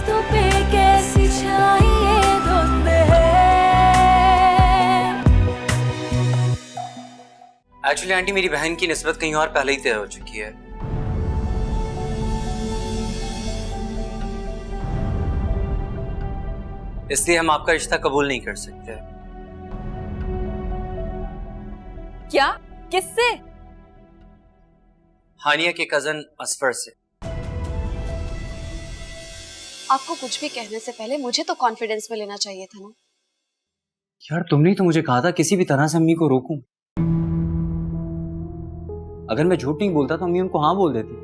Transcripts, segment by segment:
रिश्तों पे कैसी छाई ये धुंध है। एक्चुअली आंटी मेरी बहन की निस्बत कहीं और पहले ही तय हो चुकी है। इसलिए हम आपका रिश्ता कबूल नहीं कर सकते। क्या? किससे? हानिया के कजन असफर से। आपको कुछ भी कहने से पहले मुझे तो कॉन्फिडेंस में लेना चाहिए था ना। यार तुमने ही तो मुझे कहा था किसी भी तरह से अम्मी को रोकूं। अगर मैं झूठ नहीं बोलता तो अम्मी हमको हाँ बोल देती,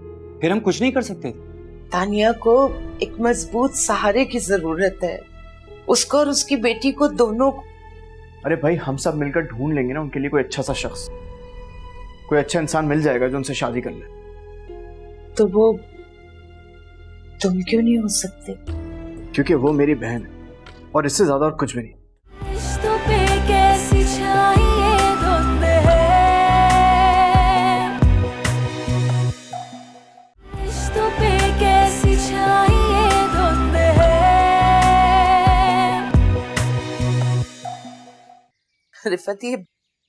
फिर हम कुछ नहीं कर सकते थे। तानिया को एक मजबूत सहारे की जरूरत है, उसको और उसकी बेटी को दोनों को। अरे भाई हम सब मिलकर ढूंढ लेंगे ना उनके लिए कोई अच्छा सा शख्स, कोई अच्छा इंसान मिल जाएगा जो उनसे शादी कर ले। तो वो तुम क्यों नहीं हो सकते? क्योंकि वो मेरी बहन है और इससे ज्यादा और कुछ भी नहीं। रिश्तों पे कैसी छाई ये धुंध है। रिश्तों पे कैसी छाई ये धुंध है। रिफत, ये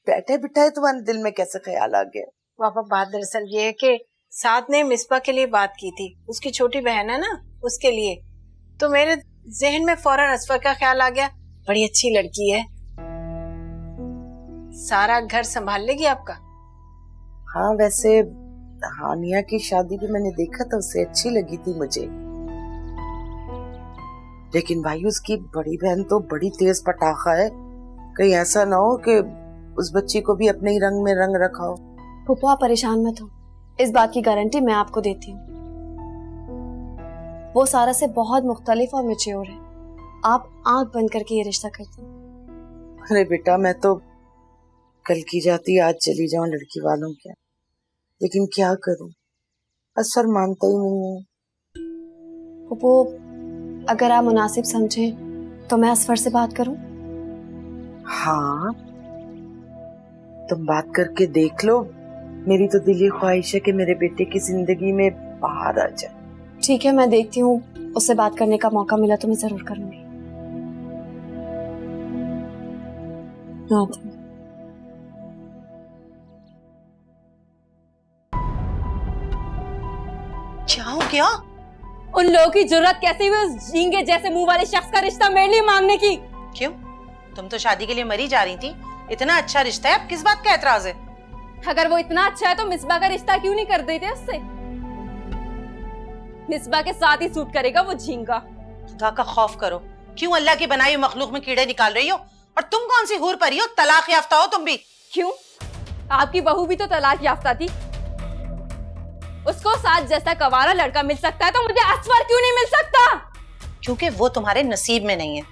बैठे बिठाए तुम्हारे दिल में कैसे ख्याल आ गया? पापा बात दरअसल ये है कि साथ ने मिसबा के लिए बात की थी, उसकी छोटी बहन है ना, उसके लिए। तो मेरे जहन में फौरन असफर का ख्याल आ गया। बड़ी अच्छी लड़की है, सारा घर संभाल लेगी आपका। हाँ, वैसे हानिया की शादी भी मैंने देखा था, उससे अच्छी लगी थी मुझे। लेकिन भाई उसकी बड़ी बहन तो बड़ी तेज पटाखा है, कहीं ऐसा ना हो कि उस बच्ची को भी अपने ही रंग में रंग रखा हो। फूफा परेशान मत हो, इस बात की गारंटी मैं आपको देती हूँ। वो सारा से बहुत मुख्तलिफ और मैच्योर है। आप आंख बंद करके ये रिश्ता करते हैं। अरे बेटा, मैं तो कल की जाती आज चली जाऊं लड़की वालों के, लेकिन क्या करूं, असर मानता ही नहीं है। वो अगर आप मुनासिब समझें तो मैं असफर से बात करूं? हाँ, तुम बात करके देख लो। मेरी तो दिली ख्वाहिश है कि मेरे बेटे की जिंदगी में बाहर आ जाए। ठीक है, मैं देखती हूँ, उससे बात करने का मौका मिला तो मैं जरूर करूंगी। क्या हो गया? उन लोगों की जरूरत कैसे हुई उस झींगे जैसे मुंह वाले शख्स का रिश्ता मेरे लिए मांगने की? क्यों? तुम तो शादी के लिए मरी जा रही थी, इतना अच्छा रिश्ता है, अब किस बात का एतराज है? अगर वो इतना अच्छा है तो मिसबा का रिश्ता क्यों नहीं कर देते उससे? मिसबा के साथ ही सूट करेगा वो झींगा। खुदा का खौफ करो, क्यों अल्लाह की बनाई हुई मखलूक में कीड़े निकाल रही हो? और तुम कौन सी हूर परी हो, तलाक याफ्ता हो तुम भी? क्यों? आपकी बहू भी तो तलाक याफ्ता थी। उसको साथ जैसा कवारा लड़का मिल सकता है तो मुझे असफर क्यों नहीं मिल सकता? क्योंकि वो तुम्हारे नसीब में नहीं है,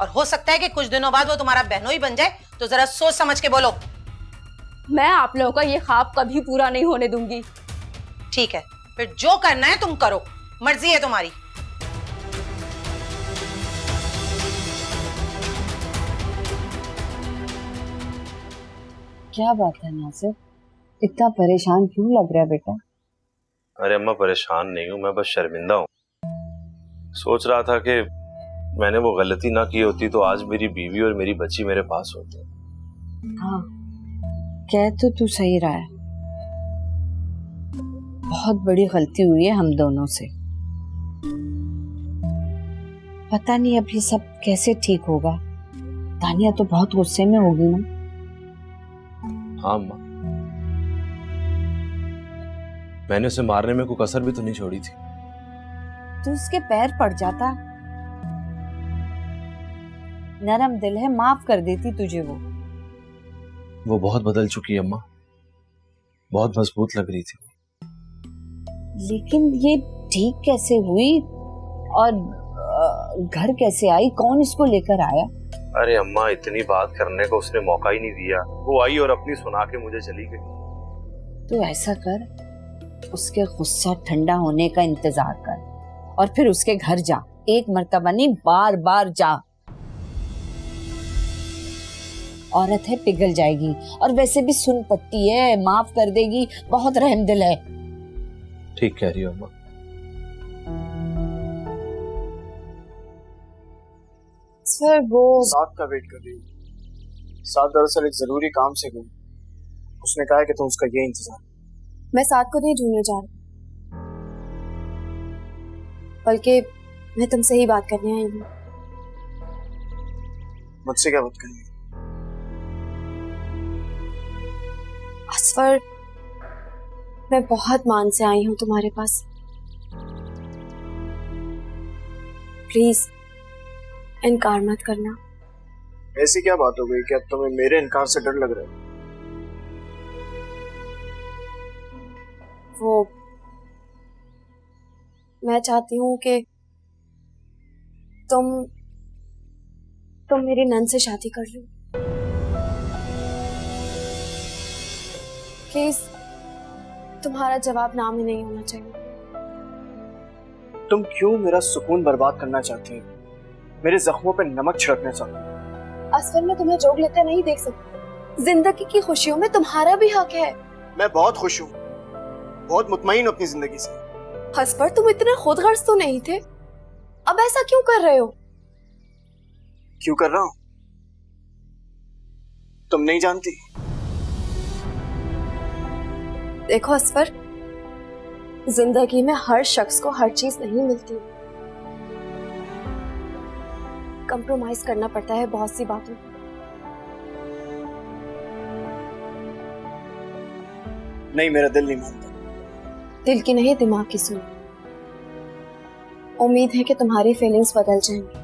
और हो सकता है कि कुछ दिनों बाद वो तुम्हारा बहनोई बन जाए, तो जरा सोच समझ के बोलो। मैं आप लोगों का ये ख्वाब कभी पूरा नहीं होने दूंगी। ठीक है, फिर जो करना है तुम करो, मर्जी है तुम्हारी। क्या बात है नासिर, इतना परेशान क्यों लग रहा है बेटा? अरे अम्मा परेशान नहीं हूँ, मैं बस शर्मिंदा हूँ। सोच रहा था कि मैंने वो गलती ना की होती तो आज मेरी बीवी और मेरी बच्ची मेरे पास होती। हाँ, कह तो तू सही रहा है, बहुत बड़ी गलती हुई है हम दोनों से। पता नहीं अब ये सब कैसे ठीक होगा। तानिया तो बहुत गुस्से में होगी ना। हाँ अम्मा, मैंने उसे मारने में कोई कसर भी तो नहीं छोड़ी थी। तू उसके पैर पड़ जाता, नरम दिल है, माफ कर देती तुझे। वो बहुत बदल चुकी है अम्मा, बहुत मजबूत लग रही थी। लेकिन ये ठीक कैसे हुई और घर कैसे आई? कौन इसको लेकर आया? अरे अम्मा, इतनी बात करने को उसने मौका ही नहीं दिया। वो आई और अपनी सुना के मुझे चली गई। तो ऐसा कर, उसके गुस्सा ठंडा होने का इंतजार कर और फिर उसके घर जा। एक मर्तबा नहीं, बार बार जा। औरत है, पिघल जाएगी, और वैसे भी सुन पट्टी है, माफ कर देगी, बहुत रहमदिल है। ठीक कह रही हो अम्मा, असफर वो साथ का वेट कर रही हूँ। साथ दरअसल एक जरूरी काम से गई, उसने कहा है कि तुम उसका ये इंतजार। मैं साथ को नहीं ढूंढने जा रही, बल्कि मैं तुमसे ही बात करने आई हूँ। मुझसे क्या बात करनी है? असफर, मैं बहुत मान से आई हूँ तुम्हारे पास। प्लीज इनकार मत करना। ऐसी क्या बात हो गई कि अब तुम्हें मेरे इनकार से डर लग रहा है? वो मैं चाहती हूँ कि तुम मेरी नन से शादी कर लो। प्लीज, तुम्हारा जवाब ना में नहीं होना चाहिए। तुम क्यों मेरा सुकून बर्बाद करना चाहती हो? मेरे जख्मों पे नमक छिड़कना चाहती हो? असफर, मैं तुम्हें जोग लेते नहीं देख सकती। जिंदगी की खुशियों में तुम्हारा भी हक है। मैं बहुत खुश हूँ, बहुत मुतमईन हूँ अपनी जिंदगी से। असफर, तुम इतने खुदगर्ज तो नहीं थे, अब ऐसा क्यों कर रहे हो? क्यों कर रहा हूँ तुम नहीं जानती। देखो असफर, जिंदगी में हर शख्स को हर चीज नहीं मिलती। कंप्रोमाइज करना पड़ता है बहुत सी बातों में। नहीं, मेरा दिल नहीं मानता। दिल की नहीं, दिमाग की सुनो। उम्मीद है कि तुम्हारी फीलिंग्स बदल जाएंगी।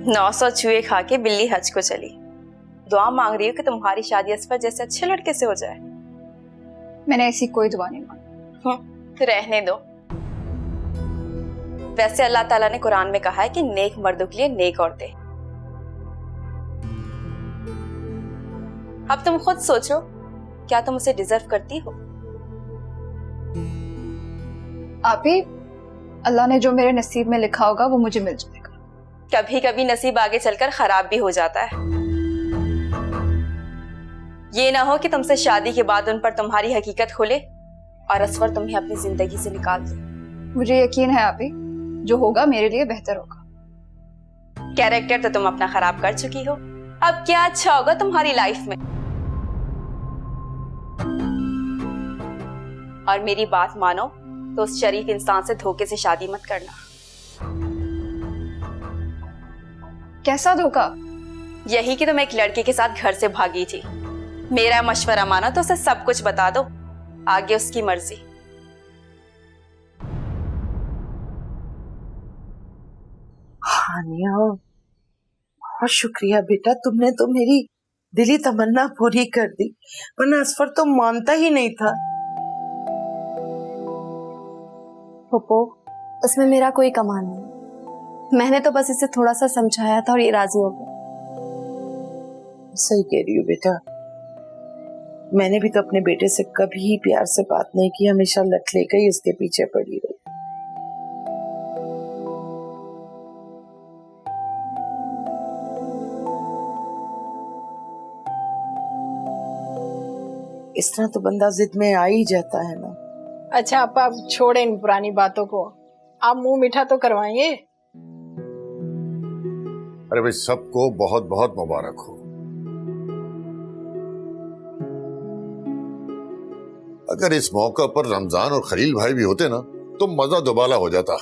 नौ सौ चूहे खा के बिल्ली हज को चली। दुआ मांग रही हूँ कि तुम्हारी शादी असफर जैसे अच्छे लड़के से हो जाए। मैंने ऐसी कोई दुआ नहीं मांगी। तो रहने दो। वैसे अल्लाह ताला ने कुरान में कहा है कि नेक मर्दों के लिए नेक औरतें। अब तुम खुद सोचो, क्या तुम उसे डिजर्व करती हो? आप ही, अल्लाह ने जो मेरे नसीब में लिखा होगा वो मुझे मिल जाएगा। कभी कभी नसीब आगे चलकर खराब भी हो जाता है। ये ना हो कि तुमसे शादी के बाद उन पर तुम्हारी हकीकत खुले और असफर तुम्हें अपनी जिंदगी से निकाल दे। मुझे यकीन है आप ही, जो होगा मेरे लिए बेहतर होगा। कैरेक्टर तो तुम अपना खराब कर चुकी हो, अब क्या अच्छा होगा तुम्हारी लाइफ में? और मेरी बात मानो तो उस शरीफ इंसान से धोखे से शादी मत करना। कैसा धोखा? यही कि तुम एक लड़के के साथ घर से भागी थी। मेरा मशवरा मानो तो उसे सब कुछ बता दो, आगे उसकी मर्जी। हानिया, बहुत शुक्रिया बेटा, तुमने तो मेरी दिली तमन्ना पूरी कर दी, वरना असफर तो मानता ही नहीं था। पप्पो, उसमें मेरा कोई कमाल नहीं। मैंने तो बस इसे थोड़ा सा समझाया था और ये राजी हो गया। सही कह रही हो बेटा, मैंने भी तो अपने बेटे से कभी प्यार से बात नहीं की, हमेशा लट लेकर ही उसके पीछे पड़ी रही। इस तरह तो बंदा जिद में आ ही जाता है ना। अच्छा आप छोड़े इन पुरानी बातों को, आप मुंह मीठा तो करवाइए। अरे भाई, सबको बहुत बहुत मुबारक हो। अगर इस मौका पर रमजान और खलील भाई भी होते ना तो मजा दुबाला हो जाता।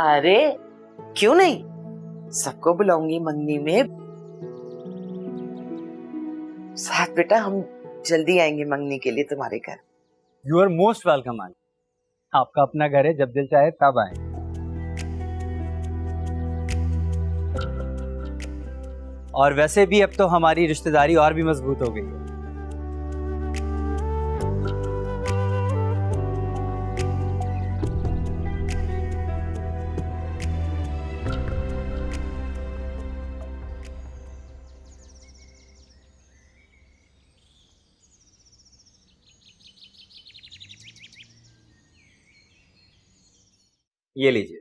अरे क्यों नहीं, सबको बुलाऊंगी मंगनी में। साथ बेटा, हम जल्दी आएंगे मंगनी के लिए तुम्हारे घर। You are most welcome aunty. आपका अपना घर है, जब दिल चाहे तब आए। और वैसे भी अब तो हमारी रिश्तेदारी और भी मजबूत हो गई है। ये लीजिए,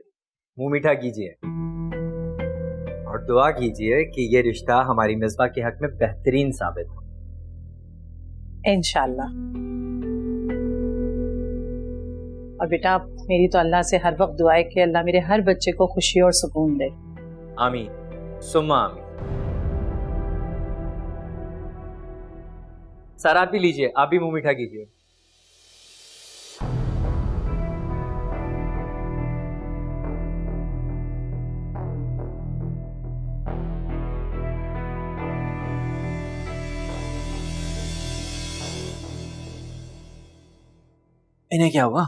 मुंह मीठा कीजिए और दुआ कीजिए कि ये रिश्ता हमारी मिसबा के हक में बेहतरीन साबित हो। इंशाल्लाह। और बेटा मेरी तो अल्लाह से हर वक्त दुआ है कि अल्लाह मेरे हर बच्चे को खुशी और सुकून दे। आमीन सुम्मा आमीन। सर आप भी लीजिए, आप भी मुंह मीठा कीजिए। इन्हें क्या हुआ?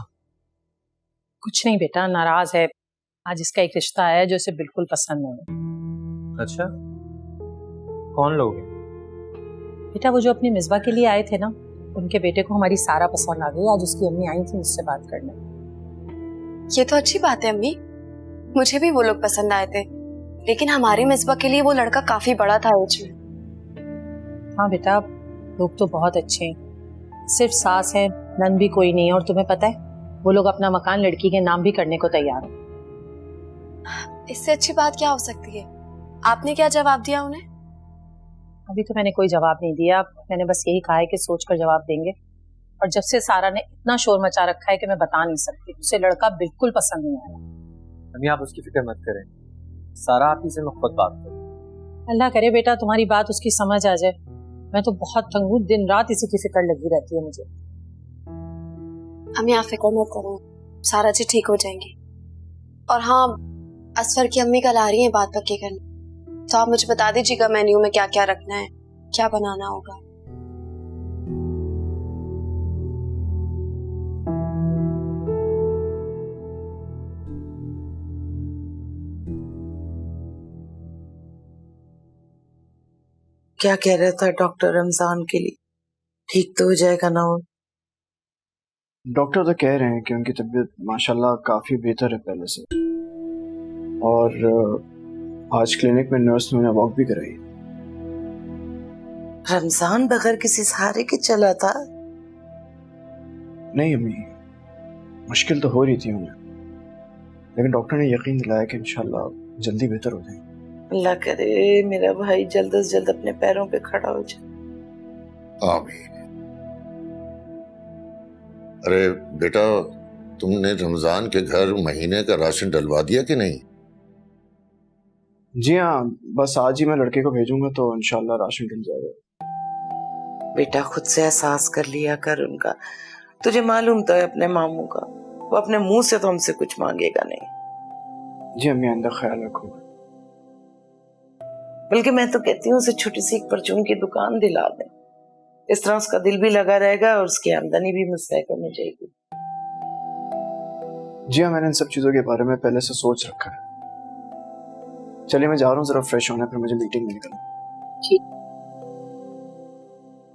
कुछ नहीं बेटा, नाराज है। आज इसका एक रिश्ता आया है जो इसे बिल्कुल पसंद नहीं। अच्छा, कौन लोग हैं? बेटा वो जो अपनी मिसबा के लिए आए थे ना, उनके बेटे को हमारी सारा पसंद आ गई। आज उसकी अम्मी आई थी मुझसे बात करने। ये तो अच्छी बात है अम्मी, मुझे भी वो लोग पसंद आए थे, लेकिन हमारी मिसबा के लिए वो लड़का काफी बड़ा था एज में। हाँ बेटा, लोग तो बहुत अच्छे हैं, सिर्फ सास है, नंद भी कोई नहीं है। और तुम्हें पता है वो लोग अपना मकान लड़की के नाम भी करने को तैयार हैं। इससे अच्छी बात क्या हो सकती है? आपने क्या जवाब दिया उन्हें? अभी तो मैंने कोई जवाब नहीं दिया, मैंने बस यही कहा है कि सोचकर जवाब देंगे। और जब से सारा ने इतना शोर मचा रखा है कि मैं बता नहीं सकती, उसे लड़का बिल्कुल पसंद नहीं आया। अम्मी आप उसकी फिक्र मत करें, सारा आप ही से मैं खुद बात करूं। अल्लाह करे बेटा तुम्हारी बात उसकी समझ आ जाए। मैं तो बहुत तंग हूँ, दिन रात इसी की फिक्र लगी रहती है मुझे। अम्मी आप फिक्र मत करो, सारा चीज ठीक हो जाएंगी। और हाँ, असफर की अम्मी कल आ रही है बात पक्की करने, तो आप मुझे बता दीजिएगा मेन्यू में क्या क्या रखना है, क्या बनाना होगा। क्या कह रहा था डॉक्टर रमजान के लिए? ठीक तो हो जाएगा ना? वो डॉक्टर तो कह रहे हैं कि उनकी तबीयत माशाल्लाह काफ़ी बेहतर है पहले से। और आज क्लिनिक में नर्स ने उन्हें वॉक भी कराई। रमजान बगैर किसी सहारे के चला था? नहीं अम्मी, मुश्किल तो हो रही थी उन्हें, लेकिन डॉक्टर ने यकीन दिलाया कि इंशाल्लाह जल्दी बेहतर हो जाएंगे। अल्लाह करे मेरा भाई जल्द से जल्द अपने पैरों पे खड़ा हो जाए। आमीन। अरे बेटा, तुमने रमजान के घर महीने का राशन डलवा दिया कि नहीं? जी हाँ, बस आज ही मैं लड़के को भेजूंगा तो इंशाल्लाह राशन डल जाएगा। बेटा खुद से एहसास कर लिया कर उनका। तुझे मालूम तो है अपने मामू का, वो अपने मुंह से तो हमसे कुछ मांगेगा नहीं। जी अम्मी, आइंदा ख्याल रखूंगा। बल्कि मैं तो कहती हूँ उसे छोटी सी एक परचून की दुकान दिला दें, इस तरह उसका दिल भी लगा रहेगा और उसकी आमदनी भी मुस्तहकम हो जाएगी। जी हाँ, मैंने इन सब चीजों के बारे में पहले से सोच रखा है। चलिए मैं जा रहा हूँ जरा फ्रेश होने, फिर मुझे मीटिंग में निकलना। ठीक।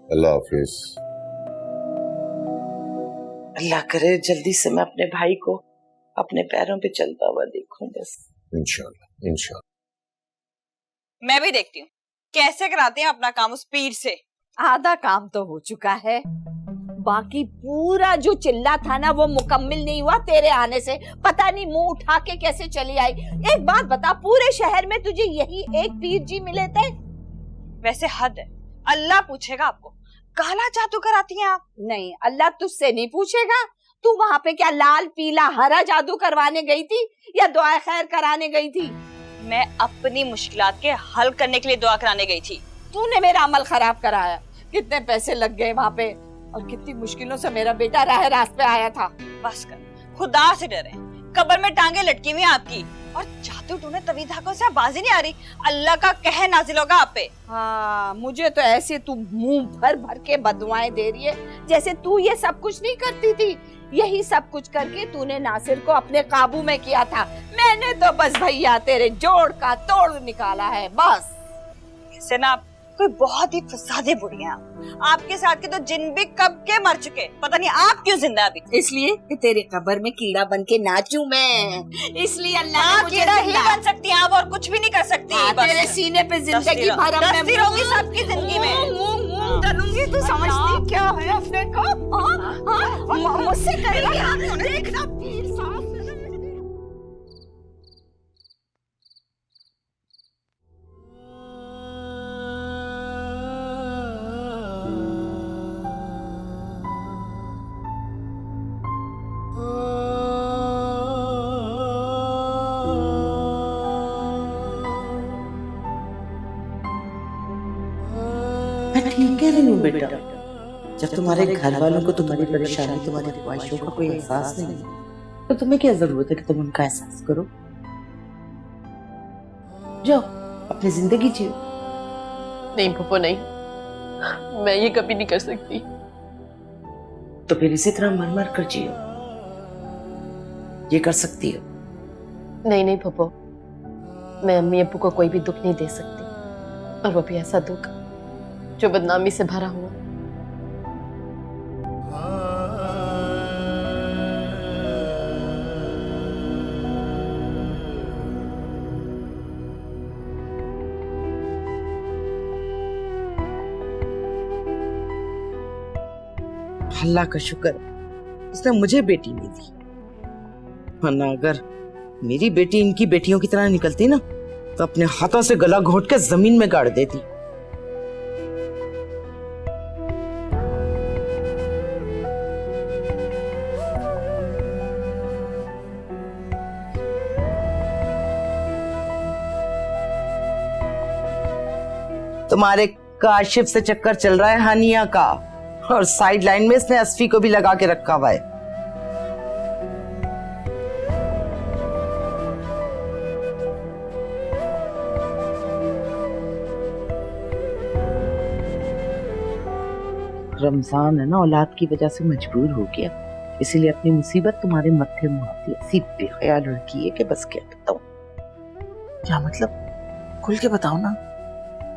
अल्लाह हाफिज। अल्लाह करे जल्दी से मैं अपने भाई को अपने पैरों पे चलता हुआ देखूं बस। इंशाल्लाह इंशाल्लाह। मैं भी देखती हूँ कैसे कराते हैं अपना काम उस पीर से। आधा काम तो हो चुका है, बाकी पूरा जो चिल्ला था ना वो मुकम्मिल नहीं हुआ तेरे आने से। पता नहीं मुंह उठा के कैसे चली आई। एक बात बता, पूरे शहर में तुझे यही एक पीर जी मिले थे? वैसे हद है, अल्लाह पूछेगा आपको। काला जादू कराती हैं आप? नहीं, अल्लाह तुझसे नहीं पूछेगा। तू वहाँ पे क्या लाल पीला हरा जादू करवाने गई थी या दुआ खैर कराने गई थी? मैं अपनी मुश्किलात के हल करने के लिए दुआ कराने गई थी। तूने मेरा अमल खराब कराया। कितने पैसे लग गए वहाँ पे और कितनी मुश्किलों से मेरा बेटा राह रास्त पे आया था। बस कर, खुदा से डरे। कब्र में टांगे लटकी हुई आपकी और जादू टूने तवी धागों से आवाज ही नहीं आ रही। अल्लाह का कहर नाजिल होगा आप पे। हाँ, मुझे तो ऐसे तू मुंह भर भर के बदुआएं दे रही है जैसे तू ये सब कुछ नहीं करती थी। यही सब कुछ करके तूने नासिर को अपने काबू में किया था। मैंने तो बस भैया तेरे जोड़ का तोड़ निकाला है बस। वैसे ना कोई बहुत ही फसादे बुढ़िया हैं। आपके साथ के तो जिन भी कब के मर चुके, पता नहीं आप क्यों जिंदा अभी। इसलिए कि तेरे कब्र में कीड़ा बन के नाचूं मैं, इसलिए अल्लाह ने हाँ, मुझे कीड़ा ही जिंदा- बन सकती हैं आप, और कुछ भी नहीं कर सकती। हाँ, बस। तेरे सीने पे जिंदगी भर अब मैं दस्ती रहोगी सबकी जिंदगी में। मुंह डालूंगी। तू समझती क्या है अपने को? मुझसे करेगा देखना पीर साहब। मैं ठीक कह रही हूँ बेटा। जब तुम्हारे घर वालों को तुम्हारी परेशानी, तुम्हारी ख्वाहिशों का कोई एहसास नहीं है, तो तुम्हें क्या जरूरत है कि तुम उनका एहसास करो? जाओ अपनी जिंदगी जियो। नहीं फूफो नहीं, मैं ये कभी नहीं कर सकती। तो फिर इसी तरह मर मर कर जियो। ये कर सकती हो? नहीं नहीं फूफो, मैं अम्मी अब्बू को कोई भी दुख नहीं दे सकती, और वो भी ऐसा दुख जो बदनामी से भरा हुआ। अल्लाह का शुक्र उसने मुझे बेटी नहीं दी, वरना अगर मेरी बेटी इनकी बेटियों की तरह निकलती ना तो अपने हाथों से गला घोंट के जमीन में गाड़ देती। तुम्हारे काशिफ से चक्कर चल रहा है हानिया का, और साइड लाइन में इसने असफी को भी लगा के रखा हुआ है। रमजान है ना, औलाद की वजह से मजबूर हो गया, इसीलिए अपनी मुसीबत तुम्हारे मत्थे मुहाती। ऐसी बेख्याल लड़की है कि बस क्या बताऊं। क्या मतलब? खुल के बताओ ना।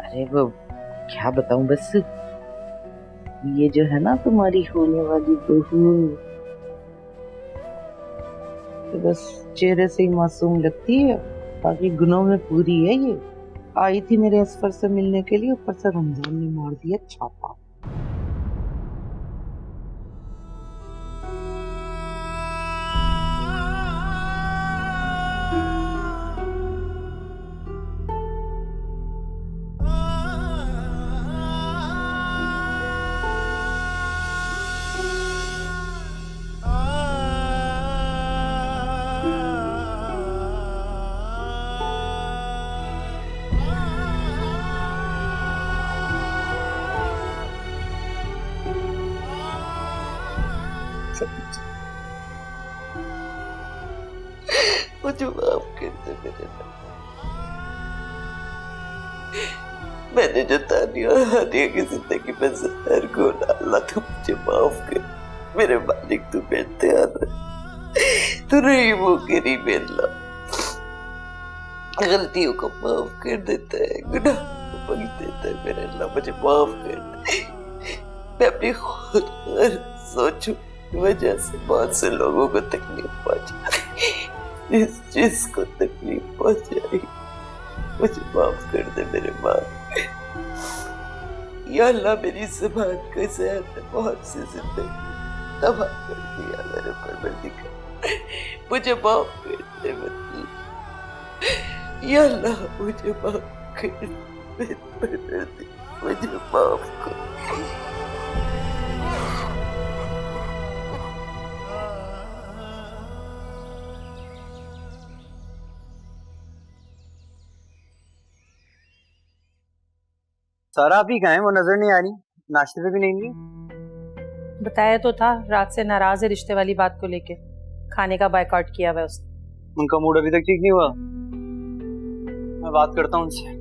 अरे वो क्या बताऊं, बस ये जो है ना तुम्हारी होने वाली बहू, तो बस चेहरे से ही मासूम लगती है, बाकी गुनों में पूरी है। ये आई थी मेरे असफर से मिलने के लिए, ऊपर से रमजान ने मार दिया छापा। मुझे माफ कर दे मेरे नाम। मैंने जो तानिया और हानिया की जिंदगी में जहर घोला, अल्लाह तू मुझे माफ कर। मेरे मालिक तू बेइंतहा है, तू रहीम हो करीम अल्लाह। गलतियों को माफ कर देता है, गुनाह को बख्श देता है मेरे अल्लाह, मुझे माफ कर दे। मैं अपनी खुद और सोचूं की वजह से बहुत से लोगों को तकलीफ पहुंचाई, इस चीज को तकलीफ पहुंचाई, मुझे माफ कर दे मेरे माँ। या अल्लाह मेरी ज़बान के ज़हर ने बहुत सी जिंदगी तबाह कर दिया मेरे परवरदिगार, मुझे माफ कर दे मेरे। या अल्लाह मुझे माफ कर दे मेरे, मुझे माफ कर। सारा आप ही कहाँ हैं? वो नजर नहीं आ रही, नाश्ते पे भी नहीं मिली। बताया तो था, रात से नाराज है रिश्ते वाली बात को लेके, खाने का बायकॉट किया हुआ है उसने। उनका मूड अभी तक ठीक नहीं हुआ, मैं बात करता हूँ उनसे।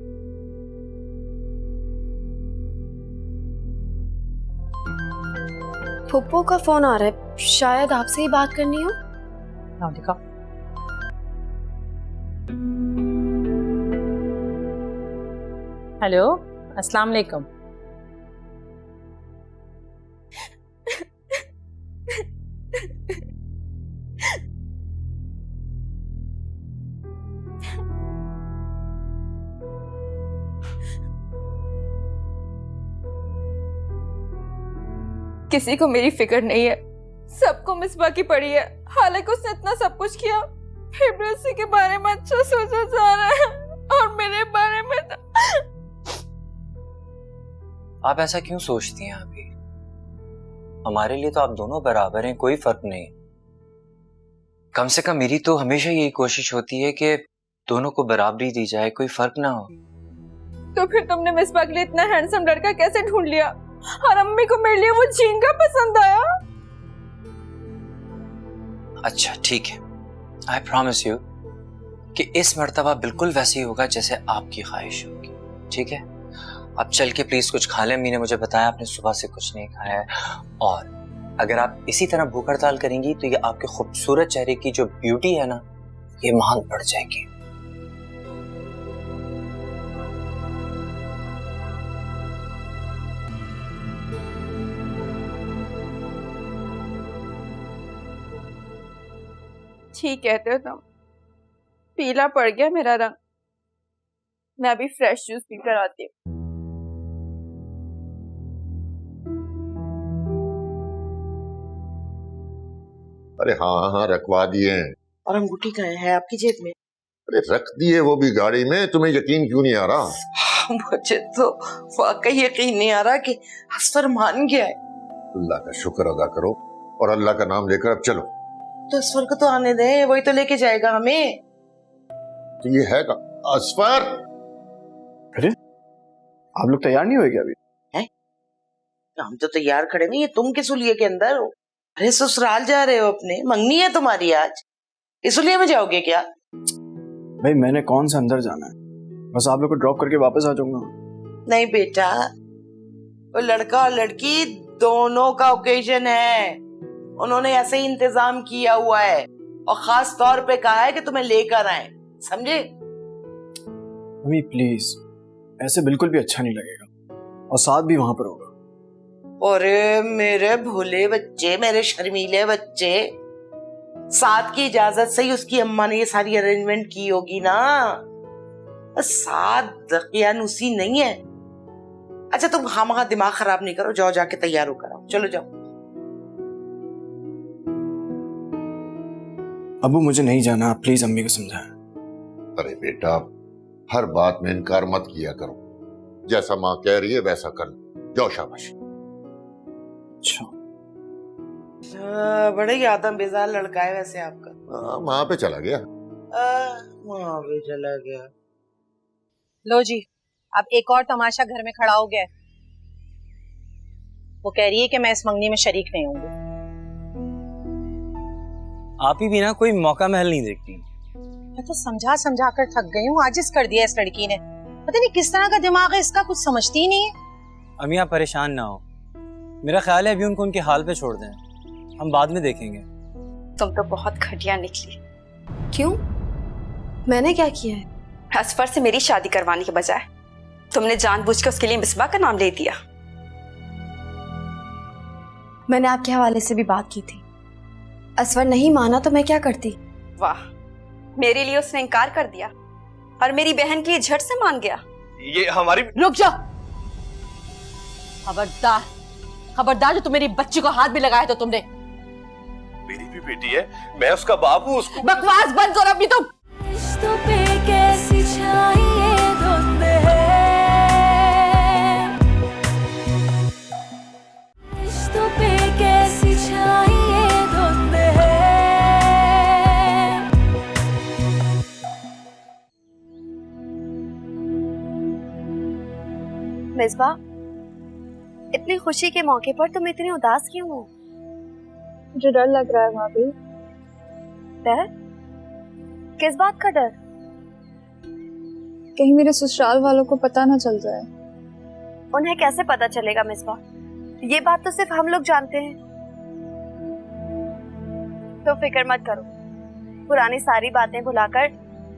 फुप्पो का फोन आ रहा है, शायद आपसे ही बात करनी हो। ना दिखा। हेलो अस्सलाम वालेकुम। किसी को मेरी फिक्र नहीं है, सबको मिसबा की पड़ी है। हालांकि उसने इतना सब कुछ किया, फिर भी उसी के बारे में अच्छा सोचा जा रहा है और मेरे बारे में तो... आप ऐसा क्यों सोचती हैं अभी? हमारे लिए तो आप दोनों बराबर हैं, कोई फर्क नहीं। कम से कम मेरी तो हमेशा यही कोशिश होती है कि दोनों को बराबरी दी जाए, कोई फर्क ना हो। तो फिर तुमने मिसबा के लिए इतना हैंडसम लड़का कैसे ढूंढ लिया और अम्मी को मेरे लिए वो झींगा पसंद आया? अच्छा ठीक है, आई प्रॉमिस यू कि इस मर्तबा बिल्कुल वैसे ही होगा जैसे आपकी ख्वाहिश होगी। ठीक है, आप चल के प्लीज कुछ खा लें। अम्मी ने मुझे बताया आपने सुबह से कुछ नहीं खाया है, और अगर आप इसी तरह भूख हड़ताल करेंगी तो ये आपके खूबसूरत चेहरे की जो ब्यूटी है ना, ये महान बढ़ जाएगी। ठीक कहते हो तुम, पीला पड़ गया मेरा रंग। मैं अभी फ्रेश जूस पी कर आती हूँ। अरे हाँ हाँ रखवा दिए। और अंगूठी कहाँ है आपकी जेब में? अरे रख दिए वो भी गाड़ी में, तुम्हें यकीन क्यों नहीं आ रहा? मुझे तो वाकई यकीन नहीं आ रहा कि असफर मान गया है। अल्लाह का शुक्र अदा करो और अल्लाह का नाम लेकर अब चलो। तो असफर को तो आने दे, वही तो लेके जाएगा हमें। तो ये है का असफर? अरे आप लोग तैयार नहीं हुए क्या अभी? हैं? हम तो तैयार खड़े नहीं, ये तुम किस उलिये के अंदर हो? अरे ससुराल जा रहे हो अपने, मंगनी है तुम्हारी आज, इस उलिये में जाओगे क्या? भाई मैंने कौन सा अंदर जाना है, बस आप लोग को ड्रॉप करके वापस आ जाऊंगा। नहीं बेटा, वो लड़का और लड़की दोनों का ओकेजन है, उन्होंने ऐसे ही इंतजाम किया हुआ है और खास तौर पे कहा है कि तुम्हें लेकर आए, समझे? मम्मी प्लीज, ऐसे बिल्कुल भी अच्छा नहीं लगेगा, और साथ भी वहां पर होगा। अरे मेरे भोले बच्चे, मेरे शर्मीले बच्चे, साथ की इजाजत से ही उसकी अम्मा ने ये सारी अरेंजमेंट की होगी ना। साथ दकियानुसी नहीं है। अच्छा तुम खामखा दिमाग खराब नहीं करो, जाओ जाके तैयार होकर आओ, चलो जाओ। अबू मुझे नहीं जाना, आप प्लीज अम्मी को समझाएं। अरे बेटा हर बात में इनकार मत किया करो, जैसा माँ कह रही है वैसा कर लो, जाओ शाबाश। अच्छा बड़ा ही आदम बेजार लड़का है वैसे आपका। वहां पे चला गया। वहां पे चला गया। लो जी, अब एक और तमाशा घर में खड़ा हो गया है। वो कह रही है कि मैं इस मंगनी में शरीक नहीं होंगी। आप ही भी ना कोई मौका महल नहीं देखती। मैं तो समझा समझा कर थक गई हूँ, आजिज कर दिया इस लड़की ने। पता नहीं किस तरह का दिमाग है इसका, कुछ समझती ही नहीं है। अम्मी आप परेशान ना हो, मेरा ख्याल है अभी उनको उनके हाल पे छोड़ दें, हम बाद में देखेंगे। तुम तो बहुत घटिया निकली। क्यों? मैंने क्या किया है? असफर से मेरी शादी करवाने के बजाय तुमने जानबूझ के उसके लिए मिसबा का नाम ले दिया। मैंने आपके हवाले से भी बात की थी, असफर नहीं माना तो मैं क्या करती? वाह, मेरे लिए उसने इनकार कर दिया और मेरी बहन के लिए झट से मान गया। ये हमारी... रुक जाओ, खबरदार खबरदार, जो तुम मेरी बच्ची को हाथ भी लगाया तो तुमने। मेरी भी बेटी है, मैं उसका बाप हूँ। उसको बकवास बंद करो अभी तुम। रिश्तों पे कैसी छाई ये धुंध है, रिश्तों पे कैसी छाई ये धुंध है। मिसबा, इतनी खुशी के मौके पर तुम इतनी उदास क्यों हो? मुझे डर लग रहा है भाभी। डर? किस बात का डर? कहीं मेरे ससुराल वालों को पता ना चल जाए। उन्हें कैसे पता चलेगा मिसबा? ये बात तो सिर्फ हम लोग जानते हैं। तो फिक्र मत करो, पुरानी सारी बातें भुलाकर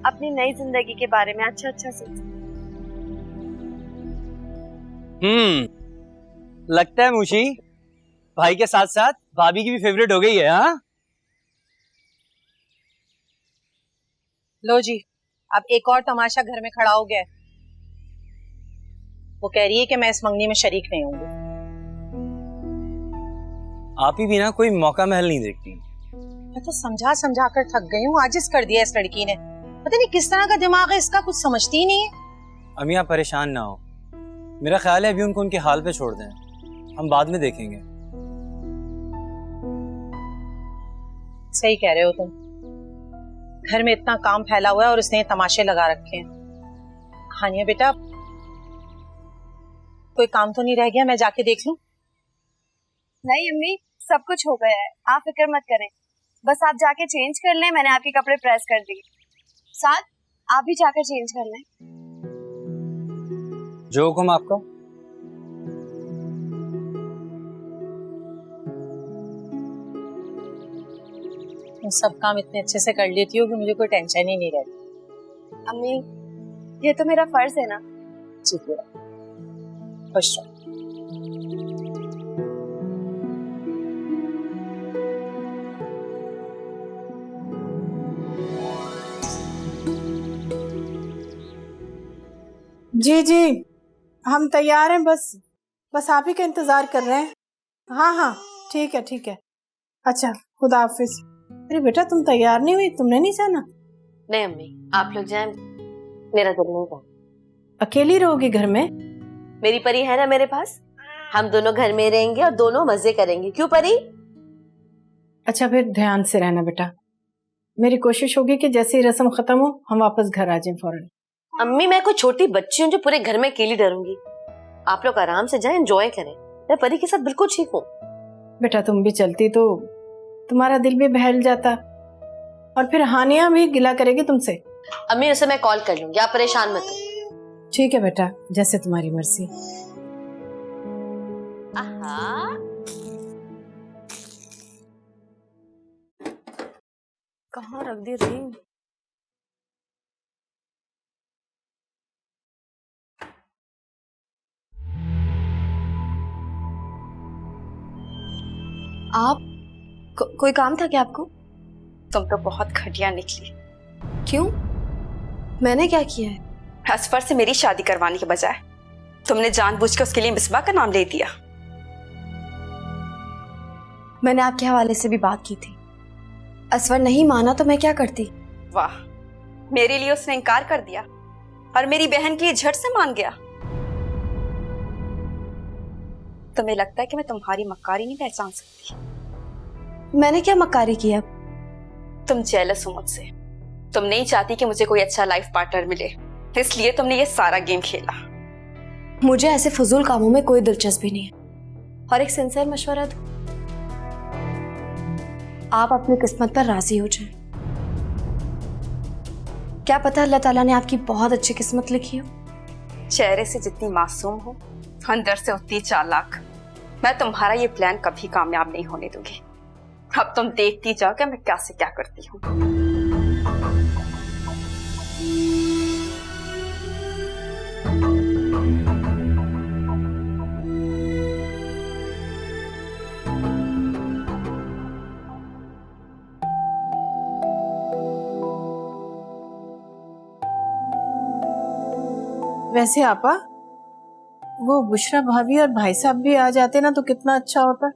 अपनी नई जिंदगी के बारे में अच्छा अच्छा सोचो। लगता है मुशी भाई के साथ साथ भाभी की भी फेवरेट हो गई है। हाँ लो जी, अब एक और तमाशा घर में खड़ा हो गया है। वो कह रही है कि मैं इस मंगनी में शरीक नहीं होंगी। आप ही भी ना कोई मौका महल नहीं देखती। मैं तो समझा समझा कर थक गई हूँ, आजिज कर दिया इस लड़की ने। पता नहीं किस तरह का दिमाग है इसका, कुछ समझती ही नहीं है। अम्मी आप परेशान ना हो, मेरा ख्याल है अभी उनको उनके हाल पे छोड़ दें, हम बाद में देखेंगे। सही कह रहे हो तुम, घर में इतना काम फैला हुआ है और उसने तमाशे लगा रखे हैं। हानिया बेटा, कोई काम तो नहीं रह गया? मैं जाके देख लूं? नहीं अम्मी, सब कुछ हो गया है, आप फिक्र मत करें। बस आप जाके चेंज कर लें, मैंने आपके कपड़े प्रेस कर दिए। साथ आप भी जाकर चेंज कर लें। जो हुक्म आपका। मैं सब काम इतने अच्छे से कर लेती हूँ कि मुझे कोई टेंशन ही नहीं रहती। अम्मी, ये तो मेरा फर्ज है ना। शुक्रिया, खुश रहो। जी जी, हम तैयार हैं, बस आप ही का इंतजार कर रहे हैं। हाँ हाँ ठीक है ठीक है। अच्छा, खुदा हाफिज। अरे बेटा, तुम तैयार नहीं हुई? तुमने नहीं जाना? नहीं अम्मी, आप लोग जाएं, मेरा दिल नहीं था। अकेली रहोगी घर में? मेरी परी है ना मेरे पास, हम दोनों घर में रहेंगे और दोनों मजे करेंगे। क्यों परी? अच्छा फिर ध्यान से रहना बेटा। मेरी कोशिश होगी कि जैसे ही रस्म खत्म हो हम वापस घर आ जाएं फौरन। अम्मी, मैं कोई छोटी बच्ची हूँ जो पूरे घर में अकेली डरूंगी? आप लोग आराम से जाएं, एंजॉय करें। मैं परी के साथ बिल्कुल ठीक हूँ। बेटा तुम भी चलती तो तुम्हारा दिल भी बहल जाता, और फिर हानिया भी गिला करेगी तुमसे। अम्मी, उसे मैं कॉल कर लूंगी, आप परेशान मत हो। ठीक है बेटा, जैसे तुम्हारी मर्जी। कहाँ रख दी रिंग? आप कोई काम था क्या आपको? तुम तो बहुत घटिया निकली। क्यों? मैंने क्या किया है? असफर से मेरी शादी करवाने के बजाय तुमने जानबूझ के उसके लिए मिसबा का नाम ले दिया। मैंने आपके हवाले से भी बात की थी, असफर नहीं माना तो मैं क्या करती? वाह, मेरे लिए उसने इनकार कर दिया और मेरी बहन के लिए झट से मान गया। तुम्हें लगता है कि मैं तुम्हारी मक्कारी नहीं पहचान सकती? मैंने क्या मक्कारी किया? तुम जेलस हो मुझसे। तुम नहीं चाहती कि मुझे कोई अच्छा लाइफ पार्टनर मिले, इसलिए तुमने ये सारा गेम खेला। मुझे ऐसे फजूल कामों में कोई दिलचस्पी नहीं है। और एक सिंसियर मशवरा दूं, आप अपनी किस्मत पर राजी हो जाएं। क्या पता अल्लाह ताला ने आपकी बहुत अच्छी किस्मत लिखी हो। चेहरे से जितनी मासूम हो, अंदर से उतनी चालाक। मैं तुम्हारा ये प्लान कभी कामयाब नहीं होने दूंगी। अब तुम देखती जाओ कि मैं क्या से क्या करती हूँ। वैसे आपा, वो बुशरा भाभी और भाई साहब भी आ जाते ना तो कितना अच्छा होता।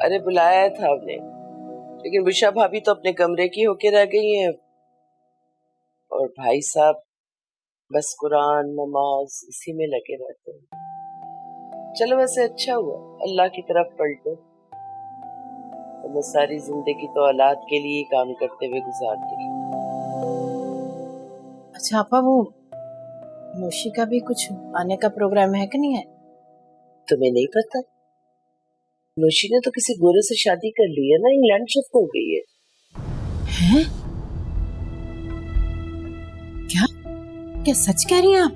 अरे बुलाया था हमने, लेकिन बुशरा भाभी तो अपने कमरे की होके रह गई हैं, और भाई साहब बस कुरान नमाज इसी में लगे रहते हैं। चलो वैसे अच्छा हुआ अल्लाह की तरफ पलटो, तो मैं सारी जिंदगी तो औलाद के लिए काम करते हुए गुजार दी। अच्छा आपा, वो नौशी का भी कुछ आने का प्रोग्राम है कि नहीं है? तुम्हें नहीं पता? नौशी ने तो किसी गोरे से शादी कर ली है ना, इंग्लैंड शिफ्ट हो गई है। हैं? क्या क्या सच कह रही हैं आप?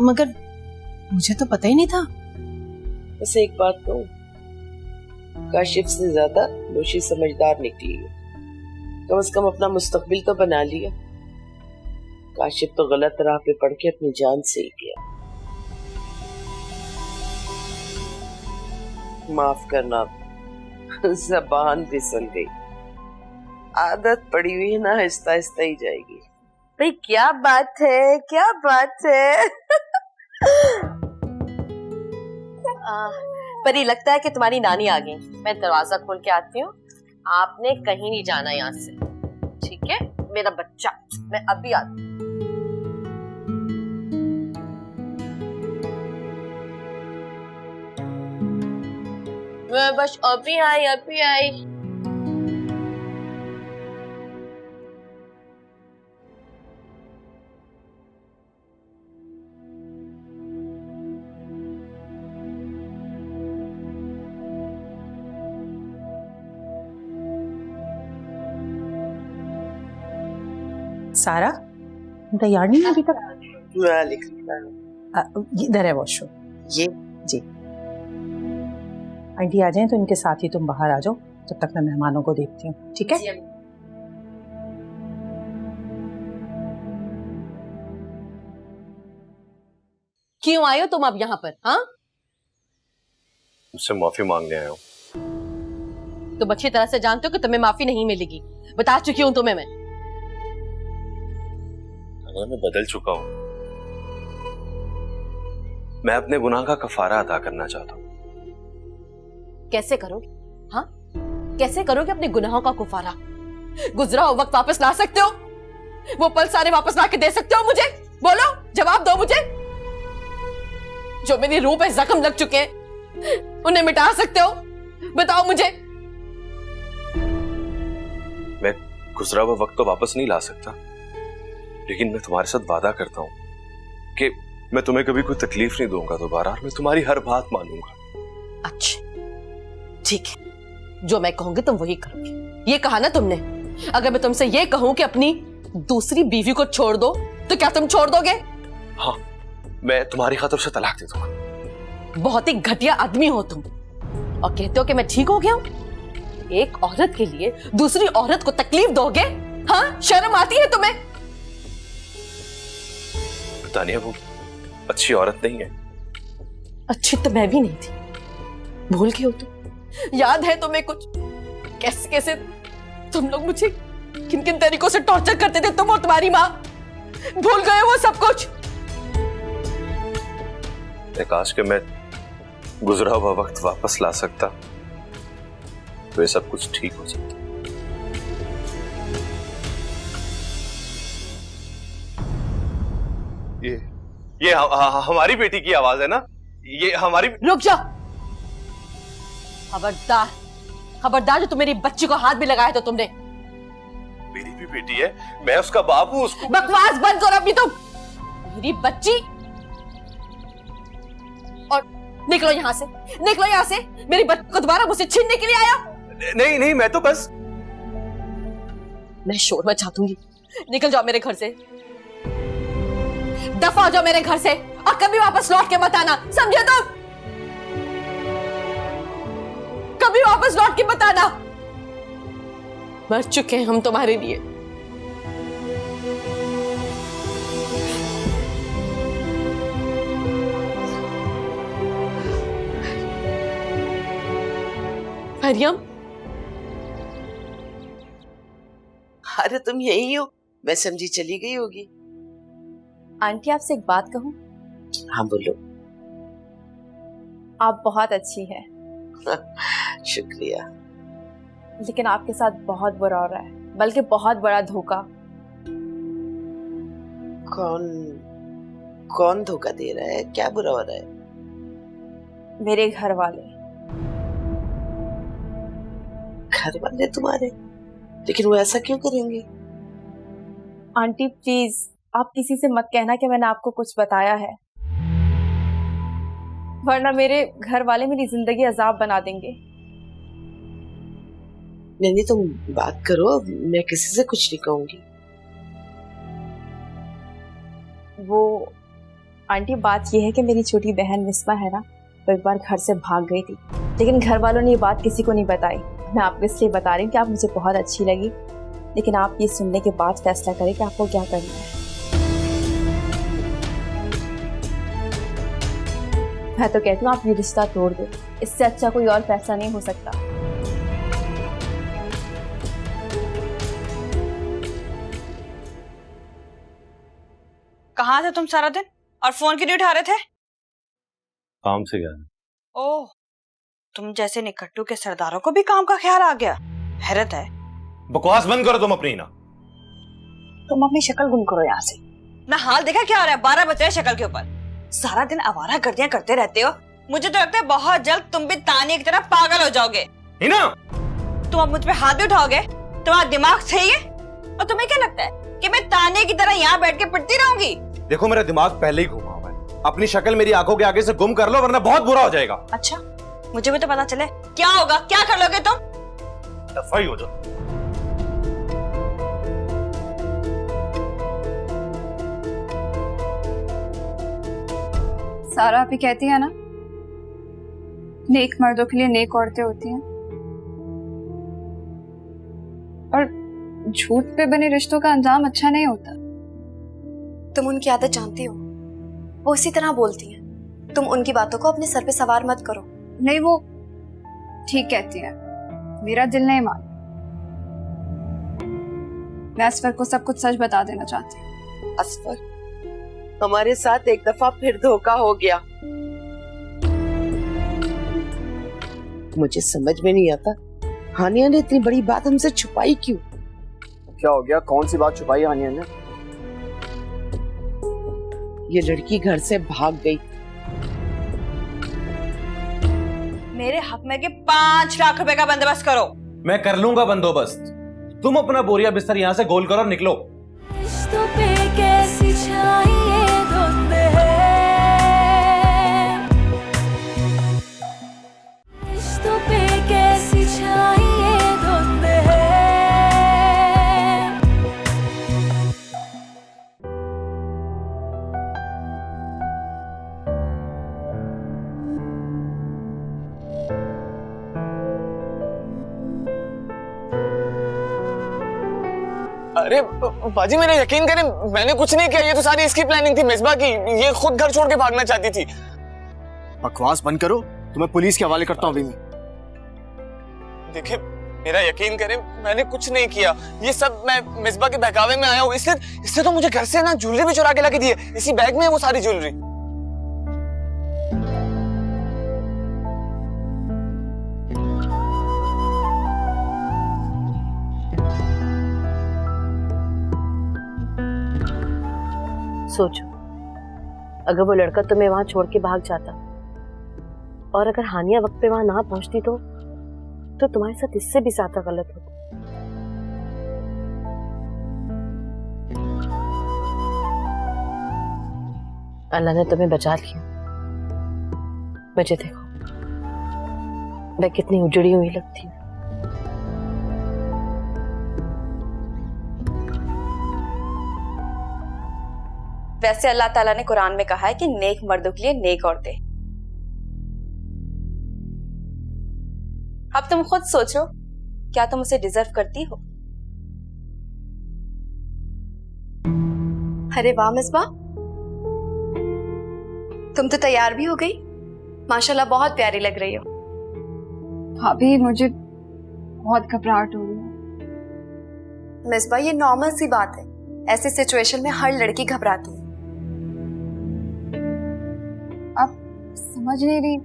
मगर मुझे तो पता ही नहीं था। वैसे एक बात कहूं, काशिफ से ज्यादा नौशी समझदार निकली है। कम से कम अपना मुस्तकबिल तो बना लिया। काशिफ तो गलत राह पे पड़ के अपनी जान से ही गया। माफ करना, जबान फिसल गई। आदत पड़ी हुई है ना, आहिस्ता आहिस्ता ही जाएगी। भाई क्या बात है, क्या बात है। परी लगता है कि तुम्हारी नानी आ गई। मैं दरवाजा खोल के आती हूँ, आपने कहीं नहीं जाना यहाँ से, ठीक है मेरा बच्चा? मैं अभी आती हूँ। मैं बस अभी आई, अभी आई। सारा तैयार नहीं है अभी तक? इधर है वॉशरूम। ये जी आंटी आ जाएं तो इनके साथ ही तुम बाहर आ जाओ, जब तक मैं मेहमानों को देखती हूँ, ठीक है? क्यों आए हो तुम अब यहाँ पर? हाँ, मुझसे माफी मांगने आया हूँ। तुम अच्छी तरह से जानते हो कि तुम्हें माफी नहीं मिलेगी। बता चुकी हूँ तुम्हें मैं। मैं बदल चुका हूँ। मैं अपने गुनाह का कफारा अदा करना चाहता हूँ। कैसे करोगे? हाँ, कैसे करोगे अपने गुनाहों का कफारा? गुजरा हुआ वक्त वापस ला सकते हो? वो पल सारे वापस ला के दे सकते हो मुझे? बोलो, जवाब दो मुझे। जो मेरी रूह पे जख्म लग चुके हैं उन्हें मिटा सकते हो? बताओ मुझे। मैं गुजरा हुआ वक्त तो वापस नहीं ला सकता, लेकिन मैं तुम्हारे साथ वादा करता हूँ कि मैं तुम्हें कभी कोई तकलीफ नहीं दूंगा दोबारा, और मैं तुम्हारी हर बात मानूंगा। अच्छा ठीक है, जो मैं कहूंगी तुम वही करोगे। ये कहा ना तुमने, अगर मैं तुमसे ये कहूं कि अपनी दूसरी बीवी को छोड़ दो तो क्या तुम छोड़ दोगे? हाँ, मैं तुम्हारी खातिर से तलाक दे दूंगा। बहुत ही घटिया आदमी हो तुम, और कहते हो कि मैं ठीक हो गया हूं। एक औरत के लिए दूसरी औरत को तकलीफ दोगे? हाँ, शर्म आती है तुम्हें? तानिया वो अच्छी औरत नहीं है। अच्छी तो मैं भी नहीं थी, भूल गए हो तुम? याद है तुम्हें कुछ? कैसे कैसे तुम लोग मुझे किन किन तरीकों से टॉर्चर करते थे, तुम और तुम्हारी माँ? भूल गए वो सब कुछ? काश कि मैं गुजरा हुआ वक्त वापस ला सकता तो ये सब कुछ ठीक हो जाता। ये हमारी बेटी की आवाज है ना? ये हमारी। रुक जाओ, खबरदार खबरदार, जो तुम मेरी बच्ची को हाथ भी लगाया तो तुमने। मेरी भी बेटी है, मैं उसका बाप हूं। उसको बकवास बंद करो अभी तुम। मेरी बच्ची, और निकलो यहाँ से, निकलो यहाँ से। मेरी बच्ची को दोबारा मुझसे छीनने के लिए आया? नहीं नहीं, मैं तो बस। मैं शोर मचा दूंगी। निकल जाओ मेरे घर से, दफा हो जाओ मेरे घर से, और कभी वापस लौट के मत आना, समझे तुम? कभी वापस लौट के मत आना। मर चुके हैं हम तुम्हारे लिए। मरियम, अरे तुम यही हो? मैं समझी चली गई होगी। आंटी आपसे एक बात कहूं? हाँ बोलो। आप बहुत अच्छी है। शुक्रिया। लेकिन आपके साथ बहुत बुरा हो रहा है, बल्कि बहुत बड़ा धोखा। कौन कौन धोखा दे रहा है? क्या बुरा हो रहा है? मेरे घर वाले। घर वाले तुम्हारे? लेकिन वो ऐसा क्यों करेंगे? आंटी प्लीज, आप किसी से मत कहना कि मैंने आपको कुछ बताया है, वरना मेरे घर वाले मेरी जिंदगी अजाब बना देंगे। नहीं, तुम बात करो, मैं किसी से कुछ नहीं कहूंगी। वो आंटी, बात ये है कि मेरी छोटी बहन मिसबा है ना, वो एक बार घर से भाग गई थी, लेकिन घर वालों ने ये बात किसी को नहीं बताई। मैं आपको इसलिए बता रही हूँ कि आप मुझे बहुत अच्छी लगी, लेकिन आप ये सुनने के बाद फैसला करें कि आपको क्या करना है। मैं तो कहती हूँ आप ये रिश्ता तोड़ दो, इससे अच्छा कोई और फैसला नहीं हो सकता। कहाँ थे तुम सारा दिन और फोन क्यों नहीं उठा रहे थे? काम से गया। ओह, तुम जैसे निकट्टू के सरदारों को भी काम का ख्याल आ गया। हैरत है। बकवास बंद करो तुम अपनी ना। तुम अपनी शक्ल गुम करो यहाँ से। ना हाल देखा क्या हो रहा है? 12 बज रहे हैं शक्ल के ऊपर। सारा दिन आवारा गर्दियां करते रहते हो। मुझे तो लगता है बहुत जल्द तुम भी तानिया की तरह पागल हो जाओगे। हिना, तुम अब मुझ पे हाथ भी उठाओगे? तुम्हारा दिमाग सही है? और तुम्हें क्या लगता है कि मैं तानिया की तरह यहाँ बैठ के पिटती रहूंगी? देखो मेरा दिमाग पहले ही घुमा हुआ है। अपनी शक्ल मेरी आंखों के आगे से गुम कर लो वरना बहुत बुरा हो जाएगा। अच्छा, मुझे भी तो पता चले क्या होगा, क्या कर लोगे तुम? दफाई हो जाओ। सारा भी कहती है ना, नेक मर्दों के लिए नेक औरतें होती हैं और झूठ पे बने रिश्तों का अंजाम अच्छा नहीं होता। तुम उनकी आदत जानती हो, वो इसी तरह बोलती हैं। तुम उनकी बातों को अपने सर पे सवार मत करो। नहीं, वो ठीक कहती है, मेरा दिल नहीं मान। मैं असफर को सब कुछ सच बता देना चाहती हूँ। असफर, हमारे साथ एक दफा फिर धोखा हो गया। मुझे समझ में नहीं आता हानिया ने इतनी बड़ी बात हमसे छुपाई क्यों? क्या हो गया? कौन सी बात छुपाई हानिया ने? ये लड़की घर से भाग गई। मेरे हक में के 5 लाख रुपए का बंदोबस्त करो। मैं कर लूंगा बंदोबस्त। तुम अपना बोरिया बिस्तर यहाँ से गोल करो और निकलो। रिश्तों पे कैसी छाई ये धुंध है, रिश्तों पे कैसी छाई ये धुंध है। अरे बाजी, मेरा यकीन करें, मैंने कुछ नहीं किया। ये तो सारी इसकी प्लानिंग थी, मिसबा की। ये खुद घर छोड़ के भागना चाहती थी। बकवास बंद करो, तुम्हें पुलिस के हवाले करता हूँ अभी मैं। देखिए, मेरा यकीन करें, मैंने कुछ नहीं किया। ये सब मैं मिसबा के बहकावे में आया हूँ। इससे तो मुझे घर से ना ज्वेलरी भी चुरा के लगी दी है। इसी बैग में है वो सारी ज्वेलरी। सोचो, अगर वो लड़का तुम्हें वहां छोड़ के भाग जाता और अगर हानिया वक्त पे वहां ना पहुंचती तो तुम्हारे साथ इससे भी ज्यादा गलत होता। अल्लाह ने तुम्हें बचा लिया। मुझे देखो, मैं कितनी उजड़ी हुई लगती हूँ। वैसे अल्लाह ताला ने कुरान में कहा है कि नेक मर्दों के लिए नेक औरतें। अब तुम खुद सोचो, क्या तुम उसे डिजर्व करती हो? अरे वाह मिसबा, तुम तो तैयार भी हो गई। माशाल्लाह बहुत प्यारी लग रही हो। भाभी, मुझे बहुत घबराहट हो रही है। मिसबा, ये नॉर्मल सी बात है। ऐसी सिचुएशन में हर लड़की घबराती है। आप समझ नहीं रही,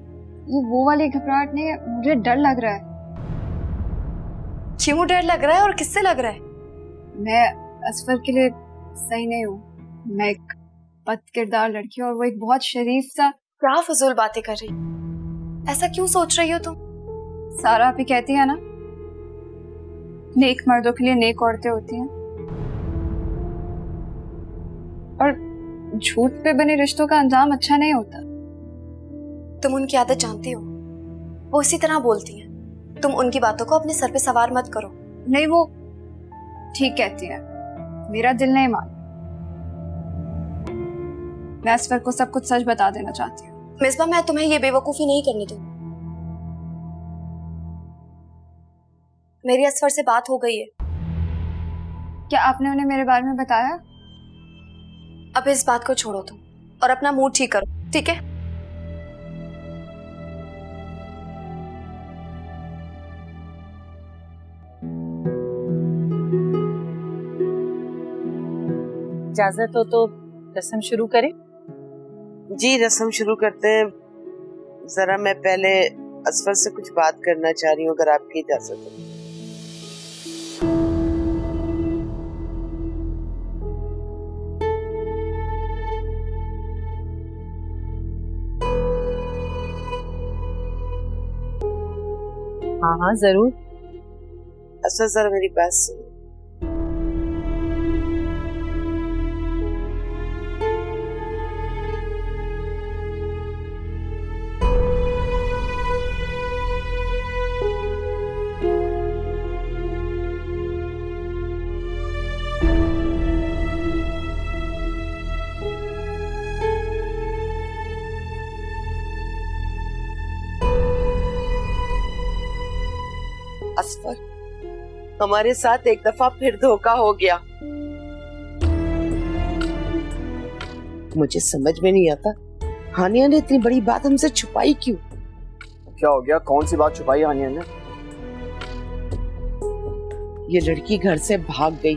ये वो वाली घबराहट नहीं है, मुझे डर लग रहा है। क्यों डर लग रहा है और किससे लग रहा है? मैं असफर के लिए सही नहीं हूँ। मैं एक बद किरदार लड़की हूँ और वो एक बहुत शरीफ सा। क्या फजूल बातें कर रही? ऐसा क्यों सोच रही हो तुम? सारा भी कहती है ना, नेक मर्दों के लिए नेक औरतें होती हैं और झूठ पे बने रिश्तों का अंजाम अच्छा नहीं होता। तुम उनकी आदत जानती हो, वो इसी तरह बोलती हैं। तुम उनकी बातों को अपने सर पे सवार मत करो। नहीं, वो ठीक कहती है, मेरा दिल नहीं मान। मैं असफर को सब कुछ सच बता देना चाहती हूँ। मिसबा, मैं तुम्हें ये बेवकूफी नहीं करने दूंगी। मेरी असफर से बात हो गई है। क्या आपने उन्हें मेरे बारे में बताया? अब इस बात को छोड़ो तुम और अपना मूड ठीक करो, ठीक है? इजाजत हो तो रस्म शुरू करें? जी रस्म शुरू करते हैं। जरा मैं पहले असफर से कुछ बात करना चाह रही हूँ, अगर आपकी इजाजत हो। हाँ हाँ जरूर। असफर जरा मेरी बात सुनो। असफर, हमारे साथ एक दफा फिर धोखा हो गया। मुझे समझ में नहीं आता हानिया ने इतनी बड़ी बात हमसे छुपाई क्यों? क्या हो गया? कौन सी बात छुपाई हानिया ने? ये लड़की घर से भाग गई,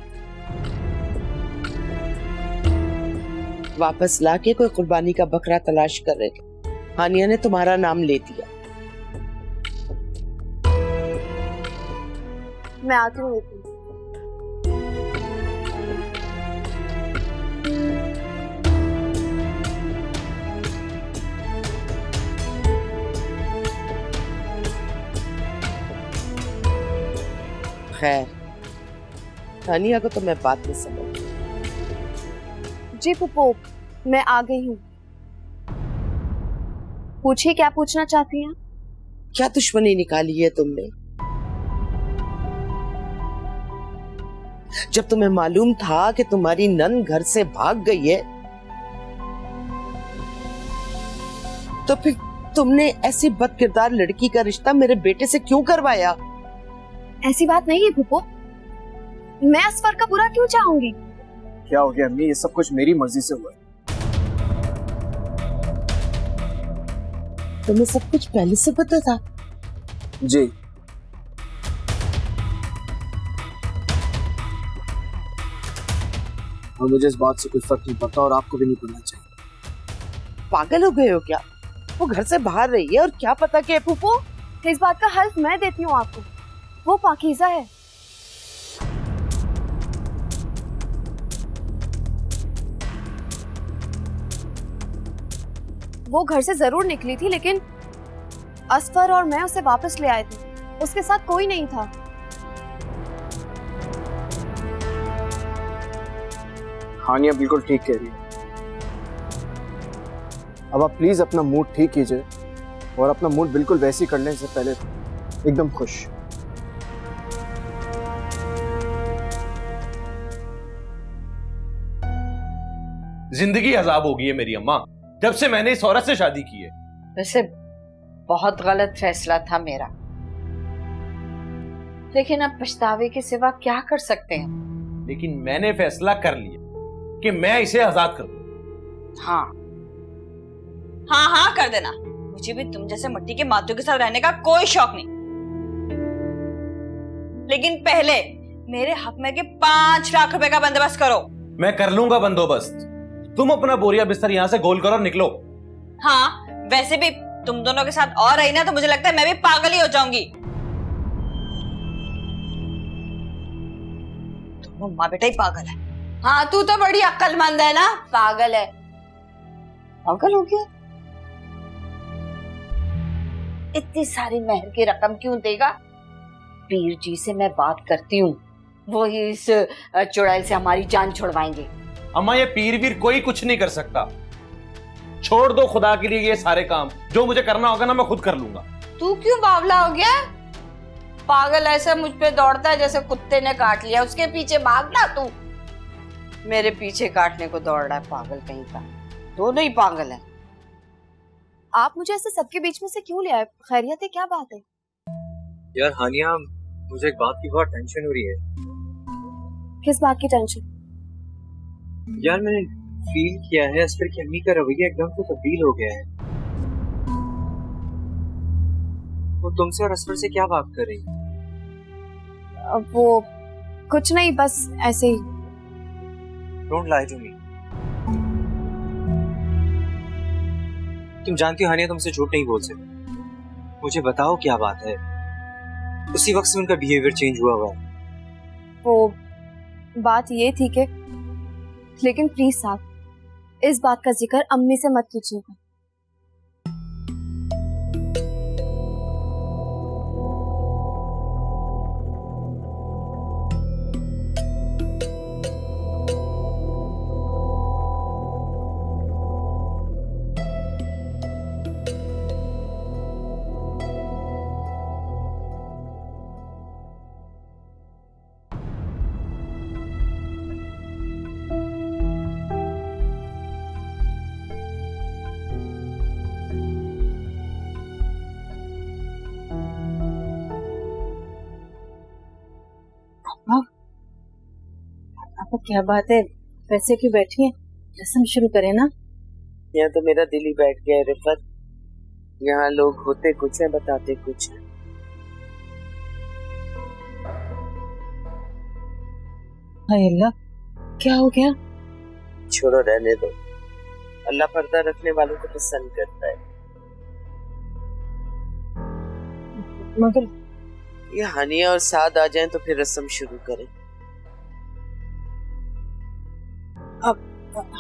वापस लाके कोई कुर्बानी का बकरा तलाश कर रहे थे। हानिया ने तुम्हारा नाम ले दिया। मैं आती हूँ। खैर, हानिया को तो मैं बात नहीं समझ। जी पुप्पो, मैं आ गई हूँ। पूछिए क्या पूछना चाहती हैं? क्या दुश्मनी निकाली है तुमने? जब तुम्हें मालूम था कि तुम्हारी नन घर से भाग गई है, तो फिर तुमने ऐसी बदकिरदार लड़की का रिश्ता मेरे बेटे से क्यों करवाया? ऐसी बात नहीं है पुप्पो, मैं असफर का बुरा क्यों चाहूंगी? क्या हो गया अम्मी? ये सब कुछ मेरी मर्जी से हुआ है। तुम्हें सब कुछ पहले से पता था? जी। और मुझे इस बात से कोई फर्क नहीं पड़ता और आपको भी नहीं पड़ना चाहिए। पागल हो गए हो क्या? वो घर से बाहर रही है और क्या पता कि पुप्पो, इस बात का हल्फ मैं देती हूँ आपको। वो पाकीज़ा है। वो घर से जरूर निकली थी, लेकिन असफर और मैं उसे वापस ले आए थे। उसके साथ कोई नहीं था। हानिया बिल्कुल ठीक कह रही है। अब आप प्लीज अपना मूड ठीक कीजिए और अपना मूड बिल्कुल वैसे करने से पहले एकदम खुश। जिंदगी अजाब हो गई है मेरी अम्मा, जब से मैंने इस औरत से शादी की है। वैसे बहुत गलत फैसला था मेरा, लेकिन अब पछतावे के सिवा क्या कर सकते हैं। लेकिन मैंने फैसला कर लिया कि मैं इसे आजाद कर दूं। हाँ हाँ हाँ कर देना। मुझे भी तुम जैसे मिट्टी के माथों के साथ रहने का कोई शौक नहीं, लेकिन पहले मेरे हक में के 5 लाख रुपए का बंदोबस्त करो। मैं कर लूंगा बंदोबस्त, तुम अपना बोरिया बिस्तर यहाँ से गोल करो और निकलो। हाँ वैसे भी तुम दोनों के साथ और रही ना तो मुझे लगता है मैं भी पागल ही हो जाऊंगी। दोनों माँ बेटा ही पागल है। हाँ तू तो बड़ी अक्लमंद है ना, पागल है। पागल हो गया? इतनी सारी मेहर की रकम क्यों देगा? पीर जी से मैं बात करती हूँ, वो ही इस चुड़ैल से हमारी जान छुड़वाएंगे। अम्मा ये पीर वीर कोई कुछ नहीं कर सकता, छोड़ दो खुदा के लिए ये सारे काम। जो मुझे करना होगा ना मैं खुद कर लूंगा। तू क्यों बावला हो गया? पागल ऐसा मुझ पे दौड़ता है जैसे कुत्ते ने काट लिया, उसके पीछे भागना। तू मेरे पीछे काटने को दौड़ रहा है, पागल कहीं का। दोनों ही पागल है। आप मुझे ऐसे सबके बीच में से क्यों ले आए? खैरियत है? क्या बात है? यार हानिया, मुझे एक बात की बहुत टेंशन हो रही है। किस बात की टेंशन? यार मैंने फील किया है असफर की अम्मी का रवैया एकदम से तब्दील हो गया है। वो तुमसे और असफर से क्या बात कर रही है? वो कुछ नहीं, बस ऐसे ही। Don't lie to me. तुम जानती हो हानिया तुमसे झूठ नहीं बोल सकती। मुझे बताओ क्या बात है। उसी वक्त से उनका बिहेवियर चेंज हुआ हुआ है। वो बात ये थी कि, लेकिन प्लीज साहब इस बात का जिक्र अम्मी से मत कीजिएगा। आपको क्या बात है, वैसे क्यों बैठी हैं? रस्म शुरू करें ना। यहाँ तो मेरा दिल ही बैठ गया है रिफत। यहाँ लोग होते कुछ है बताते कुछ है। हाय अल्लाह, क्या हो गया? छोड़ो, रहने दो। अल्लाह पर्दा रखने वालों को पसंद करता है। मगर ये हानिया और साद आ जाएं तो फिर रस्म शुरू करें।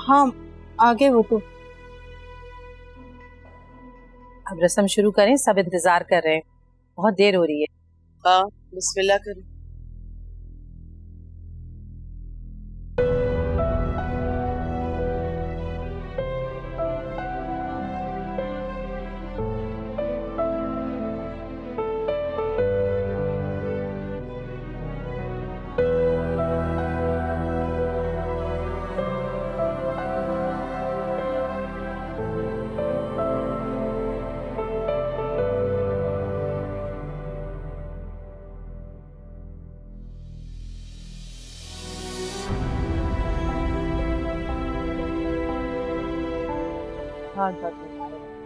हाँ आगे वो तो। अब रस्म शुरू करें, सब इंतजार कर रहे हैं, बहुत देर हो रही है। हाँ बिस्मिल्लाह करें।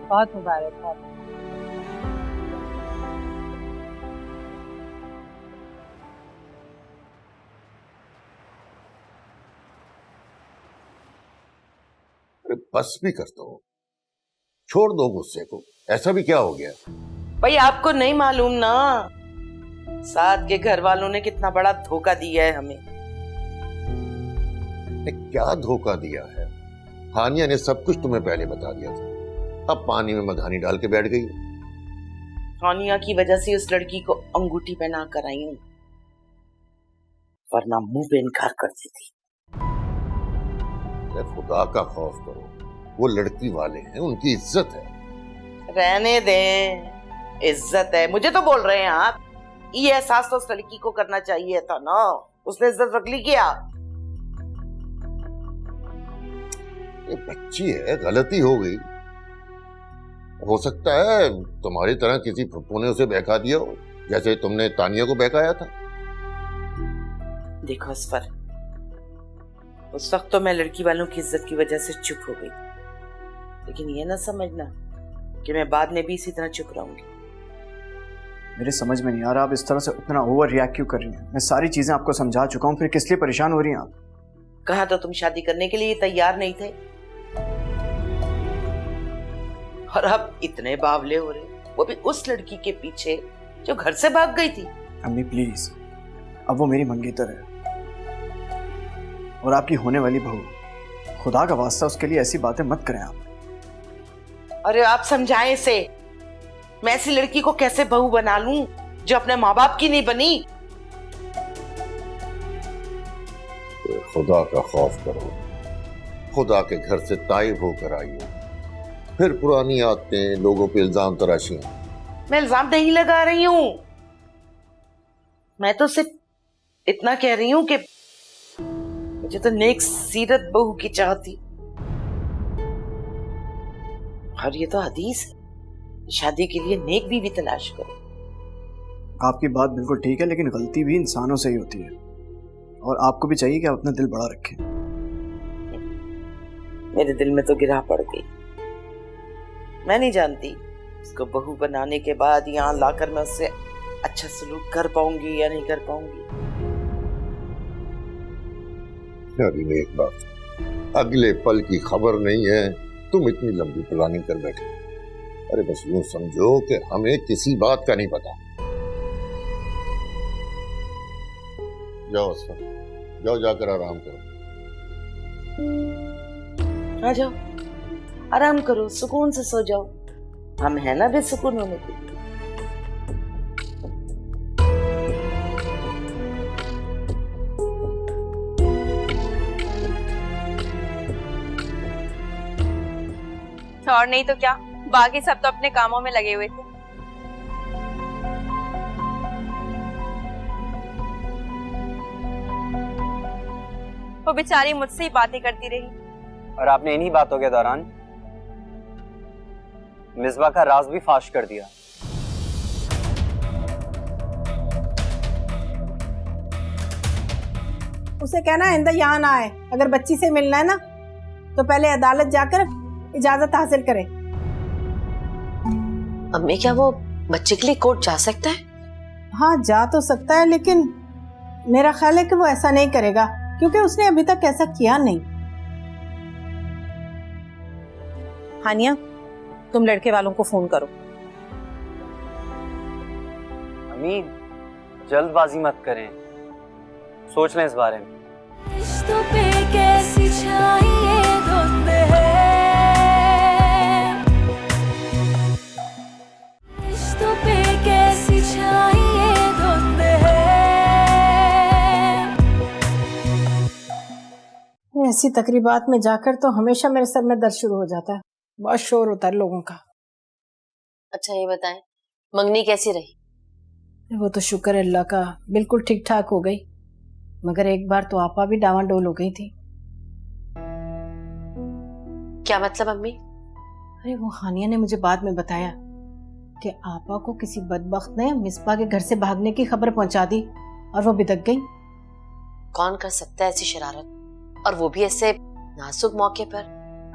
बहुत मुबारक, बहुत। बस भी करता हूँ, छोड़ दो गुस्से को। ऐसा भी क्या हो गया? भाई आपको नहीं मालूम ना, साद के घर वालों ने कितना बड़ा धोखा दिया है हमें। क्या धोखा दिया है? हानिया ने सब कुछ तुम्हें पहले बता दिया था, अब पानी में मधानी डाल के बैठ गई। हानिया की वजह से उस लड़की को अंगूठी पहना कर आई हूं, वरना मुंह पे इनकार करती थी। खुदा का खौफ करो, वो लड़की वाले हैं, उनकी इज्जत है। रहने दें, इज्जत है। मुझे तो बोल रहे हैं आप, ये एहसास तो उस लड़की को करना चाहिए था ना, उसने इज्जत रख ली क्या? ये बच्ची है, गलती हो गई। हो सकता है तुम्हारी तरह किसी फुप्पू ने उसे बहका दिया हो, जैसे तुमने तानिया को बहकाया था। देखो असफर, उस वक्त तो मैं लड़की वालों की इज्जत की वजह से चुप हो गई, लेकिन ये ना समझना कि मैं बाद में भी इसी तरह चुप रहूंगी। मेरे समझ में नहीं आ रहा आप इस तरह से उतना ओवर रिएक्ट क्यों कर रही हैं। मैं सारी चीजें आपको समझा चुका हूँ, फिर किस लिए परेशान हो रही हैं आप? कहा तो तुम शादी करने के लिए तैयार नहीं थे, और अब इतने बावले हो रहे, वो भी उस लड़की के पीछे जो घर से भाग गई थी। अम्मी प्लीज, अब वो मेरी मंगेतर है और आपकी होने वाली बहू। खुदा का वास्ता उसके लिए ऐसी बातें मत करें आप। अरे आप समझाएं इसे, मैं ऐसी लड़की को कैसे बहू बना लूं जो अपने माँ बाप की नहीं बनी? खुदा का खौफ करो, खुदा के घर से ताइब होकर आई हो, फिर पुरानी आदतें, लोगों पे इल्जाम तराशियां। मैं इल्जाम नहीं लगा रही हूं, मैं तो सिर्फ इतना कह रही हूं कि मुझे तो नेक सीरत बहू की चाह थी, और ये तो हदीस है, शादी के लिए नेक बीवी तलाश करो। आपकी बात बिल्कुल ठीक है, लेकिन गलती भी इंसानों से ही होती है, और आपको भी चाहिए कि आप अपना दिल बड़ा रखें। मेरे दिल में तो गिरा पड़ गई। मैं नहीं जानती उसको बहू बनाने के बाद यहाँ लाकर मैं उससे अच्छा सलूक कर पाऊंगी या नहीं कर पाऊंगी। अरे नेक बात, अगले पल की खबर नहीं है, तुम इतनी लंबी प्लानिंग कर बैठे। अरे बस यूं समझो कि हमें किसी बात का नहीं पता। जाओ असफर, जाओ जाकर आराम करो। आ जाओ, आराम करो, सुकून से सो जाओ, हम है ना बेसुकून होने के लिए। और नहीं तो क्या, बाकी सब तो अपने कामों में लगे हुए थे। वो बेचारी मुझसे ही बातें करती रही। और आपने इन्हीं बातों के दौरान मिसबा का राज भी फाश कर दिया। उसे कहना आइंदा यहाँ ना आए। अगर बच्ची से मिलना है ना तो पहले अदालत जाकर इजाजत हासिल करे। अम्मी क्या वो बच्चे के लिए कोर्ट जा सकता है? हाँ जा तो सकता है, लेकिन मेरा ख्याल है कि वो ऐसा नहीं करेगा क्योंकि उसने अभी तक ऐसा किया नहीं। हानिया, तुम लड़के वालों को फोन करो। अम्मी जल्दबाजी मत करें, सोच लें इस बारे में। रिश्तों पे कैसी छाई ये धुंध है, रिश्तों पे कैसी छाई ये धुंध है। ऐसी तकरीबात में जाकर तो हमेशा मेरे सर में दर्द शुरू हो जाता है, बहुत शोर होता है लोगों का। अच्छा ये बताएं, मंगनी कैसी रही? वो तो शुक्र है अल्लाह का, बिल्कुल ठीक ठाक हो गई, मगर एक बार तो आपा भी डावाडोल हो गई थी। क्या मतलब अम्मी? अरे वो हानिया ने मुझे बाद में बताया कि आपा को किसी बदबख्त ने मिसबा के घर से भागने की खबर पहुंचा दी और वो बिदक गई। कौन कर सकता है ऐसी शरारत, और वो भी ऐसे नाजुक मौके पर?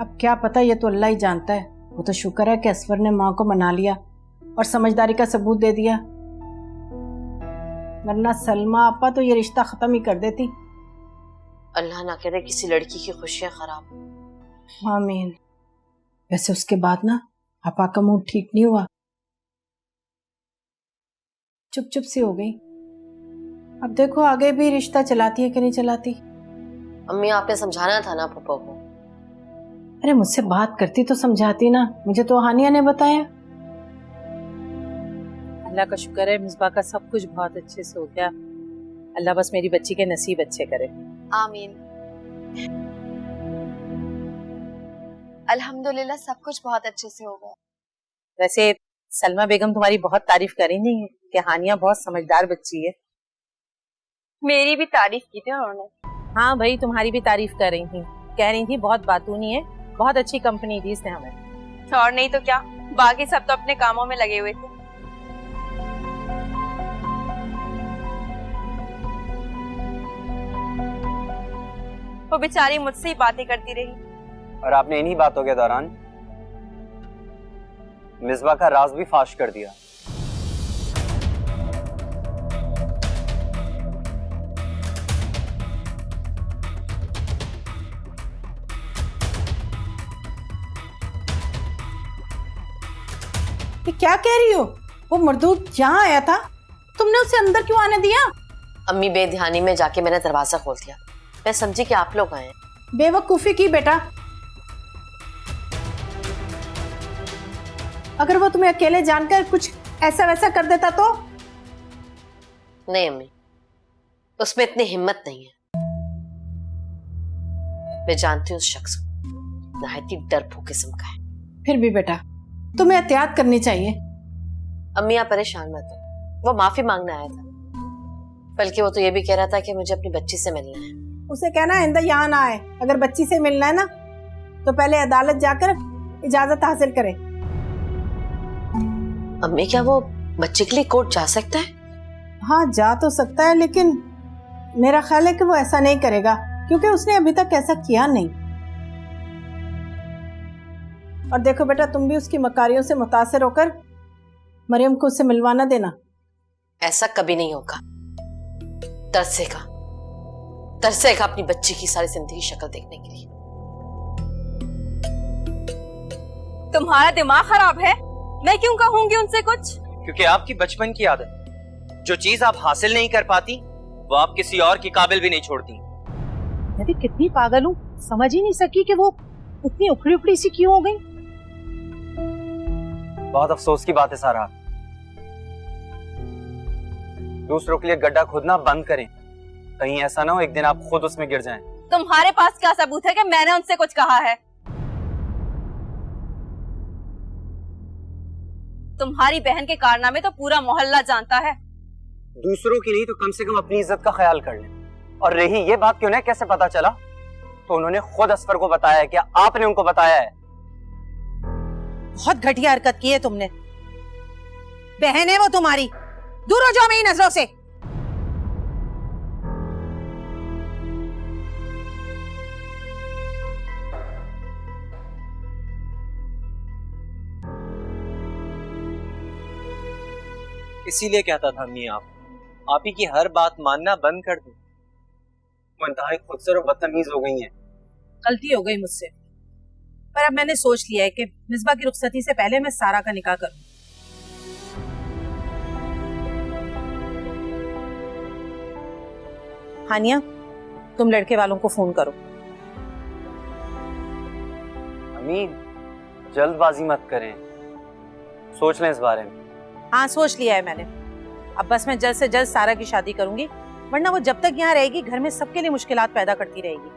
अब क्या पता, ये तो अल्लाह ही जानता है। वो तो शुक्र है कि असफर ने माँ को मना लिया और समझदारी का सबूत दे दिया, वरना सलमा आपा तो ये रिश्ता खत्म ही कर देती। अल्लाह ना करे किसी लड़की की खुशियां खराब। आमीन। वैसे उसके बाद ना आपा का मूड ठीक नहीं हुआ, चुप चुप सी हो गई। अब देखो आगे भी रिश्ता चलाती है कि नहीं चलाती। अम्मी आपने समझाना था ना पप्पा को। अरे मुझसे बात करती तो समझाती ना, मुझे तो हानिया ने बताया। अल्लाह का शुक्र है मिसबा का सब कुछ बहुत अच्छे से हो गया। अल्लाह बस मेरी बच्ची के नसीब अच्छे करे। आमीन। अल्हम्दुलिल्लाह सब कुछ बहुत अच्छे से हो गया। वैसे सलमा बेगम तुम्हारी बहुत तारीफ कर रही है कि हानिया बहुत समझदार बच्ची है। मेरी भी तारीफ की थी उन्होंने। हाँ भाई, तुम्हारी भी तारीफ कर रही थी, कह रही थी बहुत बातूनी है, बहुत अच्छी कंपनी दी इसने हमें। और नहीं तो क्या, बाकी सब तो अपने कामों में लगे हुए थे। वो बेचारी मुझसे ही बातें करती रही। और आपने इन्हीं बातों के दौरान मिसबा का राज भी फाश कर दिया। ये क्या कह रही हो? वो मर्दूद यहाँ आया था, तुमने उसे अंदर क्यों आने दिया? अम्मी बेध्यानी में जाके मैंने दरवाजा खोल दिया, मैं समझी कि आप लोग आए हैं। बेवकूफी की बेटा, अगर वो तुम्हें अकेले जानकर कुछ ऐसा वैसा कर देता तो? नहीं अम्मी, उसमें इतनी हिम्मत नहीं है। मैं जानती हूँ उस शख्स को, नहायती डरपोक किस्म का है। फिर भी बेटा तुम्हें एहतियात करनी चाहिए। अम्मी आप परेशान मत हो, वो माफी मांगने आया था, बल्कि वो तो ये भी कह रहा था कि मुझे अपनी बच्ची से मिलना है। उसे कहना आइंदा यहाँ ना आए। अगर बच्ची से मिलना है ना तो पहले अदालत जाकर इजाजत हासिल करे। अम्मी क्या वो बच्चे के लिए कोर्ट जा सकता है? हाँ जा तो सकता है, लेकिन मेरा ख्याल है कि वो ऐसा नहीं करेगा क्योंकि उसने अभी तक ऐसा किया नहीं। और देखो बेटा, तुम भी उसकी मकारियों से मुतासिर होकर मरियम को उससे मिलवाना देना। ऐसा कभी नहीं होगा, तरसेगा। तरसेगा अपनी बच्ची की सारी जिंदगी शक्ल देखने के लिए। तुम्हारा दिमाग खराब है? मैं क्यों कहूंगी उनसे कुछ? क्योंकि आपकी बचपन की आदत, जो चीज आप हासिल नहीं कर पाती वो आप किसी और की काबिल भी नहीं छोड़ती। मैं भी कितनी पागल हूँ, समझ ही नहीं सकी कि वो इतनी उखड़ी उखड़ी सी क्यों हो गई। बहुत अफसोस की बात है सारा, दूसरों के लिए गड्ढा खोदना बंद करें, कहीं ऐसा ना हो एक दिन आप खुद उसमें गिर जाएं। तुम्हारे पास क्या सबूत है कि मैंने उनसे कुछ कहा है? तुम्हारी बहन के कारनामे तो पूरा मोहल्ला जानता है। दूसरों की नहीं तो कम से कम अपनी इज्जत का ख्याल कर लें। और रही ये बात कि उन्हें कैसे पता चला, तो उन्होंने खुद असफर को बताया है, क्या आपने उनको बताया है? बहुत घटिया हरकत की है तुमने। बहन है वो तुम्हारी, दूर हो जाओ मेरी नजरों से। इसीलिए कहता था अम्मी आप ही की हर बात मानना बंद कर दो। वो इंतहाई खुदसर और बदतमीज हो गई हैं। गलती हो गई मुझसे, पर अब मैंने सोच लिया है कि मिसबा की रुखसती से पहले मैं सारा का निकाह करूं। हानिया, तुम लड़के वालों को फोन करो। अम्मी जल्दबाजी मत करें, सोच लें इस बारे में। हाँ सोच लिया है मैंने, अब बस मैं जल्द से जल्द सारा की शादी करूंगी, वरना वो जब तक यहाँ रहेगी घर में सबके लिए मुश्किलात पैदा करती रहेगी।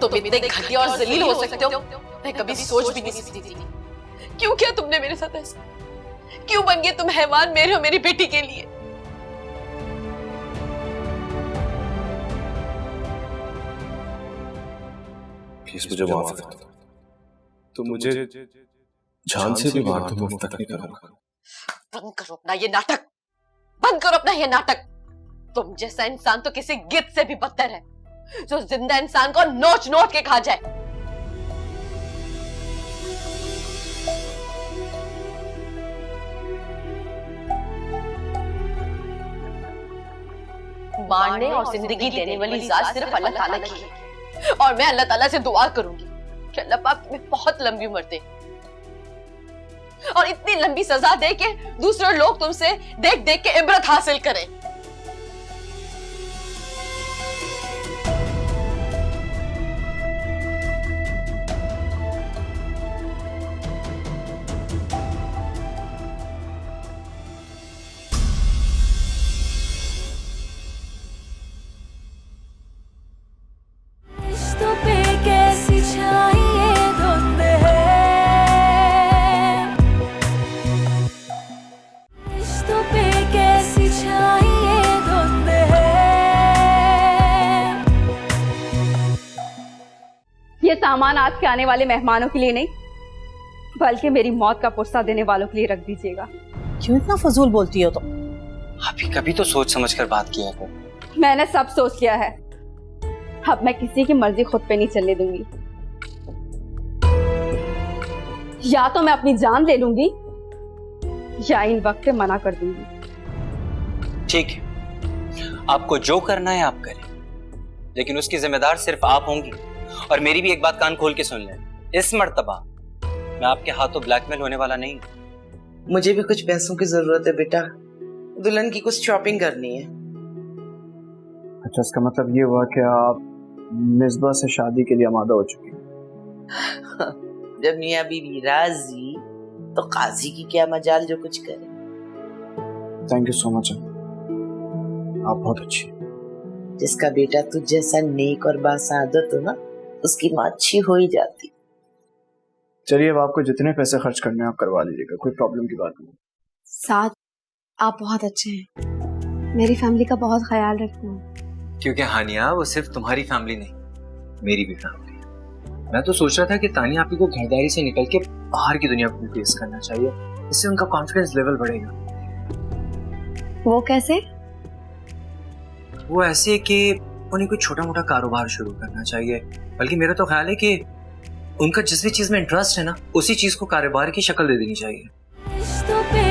तुम इतने घटिया और जलील हो सकते हो, मैं कभी सोच भी नहीं सकती थी। क्यों किया तुमने मेरे साथ ऐसा? क्यों बन गए तुम हैवान मेरे और मेरी बेटी के लिए? प्लीज मुझे माफ कर दो, तो मुझे जान से भी मार दो, मैं तक नहीं करूंगा। बंद करो अपना ये नाटक, बंद करो अपना ये नाटक। तुम जैसा इंसान तो किसी गिद्ध से भी बदतर है, जो जिंदा इंसान को नोच नोच के खा जाए। मारने और जिंदगी देने वाली जात सिर्फ अल्लाह ताला की है, और मैं अल्लाह ताला से दुआ करूंगी कि अल्लाह पाक तुम्हें बहुत लंबी उम्र दे और इतनी लंबी सजा दे कि दूसरे लोग तुमसे देख देख के इबरत हासिल करें। रिश्तों पे कैसी छाई ये धुंध है, रिश्तों पे कैसी छाई ये धुंध है। ये सामान आज के आने वाले मेहमानों के लिए नहीं, बल्कि मेरी मौत का पुरसा देने वालों के लिए रख दीजिएगा। क्यों इतना फजूल बोलती हो तुम? अभी कभी तो सोच समझ कर बात किया करो। मैंने सब सोच लिया है, अब मैं किसी की मर्जी खुद पे नहीं चलने दूंगी। या तो मैं अपनी जान ले लूंगी या इन वक्त पे मना कर दूंगी। ठीक है, आपको जो करना है आप करें, लेकिन उसकी जिम्मेदार सिर्फ आप होंगी। और मेरी भी एक बात कान खोल के सुन लें, इस मर्तबा मैं आपके हाथों ब्लैकमेल होने वाला नहीं हूं। मुझे भी कुछ पैसों की जरूरत है बेटा, दुल्हन की कुछ शॉपिंग करनी है। अच्छा, इसका मतलब ये हुआ कि आप मिसबा से शादी के लिए आमादा हो चुकी हैं। जब मियाँ बीवी राजी तो काजी की क्या मजाल जो कुछ करे। थैंक यू सो मच, आप बहुत अच्छी हैं। जिसका बेटा तुझ जैसा नेक और बासादत हो ना, उसकी माँ अच्छी हो ही जाती। चलिए, अब आपको जितने पैसे खर्च करने हैं आप करवा लीजिएगा, कोई प्रॉब्लम की बात नहीं। साथ आप बहुत अच्छे हैं, मेरी फैमिली का बहुत ख्याल रखना है। क्योंकि हानिया वो सिर्फ तुम्हारी फैमिली नहीं, मेरी भी फैमिली है। मैं तो सोच रहा था कि तानिया आपी को घरदारी से निकल के बाहर की दुनिया को फेस करना चाहिए, इससे उनका कॉन्फिडेंस लेवल बढ़ेगा। वो कैसे? वो ऐसे कि उन्हें कोई छोटा मोटा कारोबार शुरू करना चाहिए। बल्कि मेरा तो ख्याल है कि उनका जिस भी चीज में इंटरेस्ट है ना, उसी चीज को कारोबार की शक्ल दे देनी चाहिए। रिश्तों पे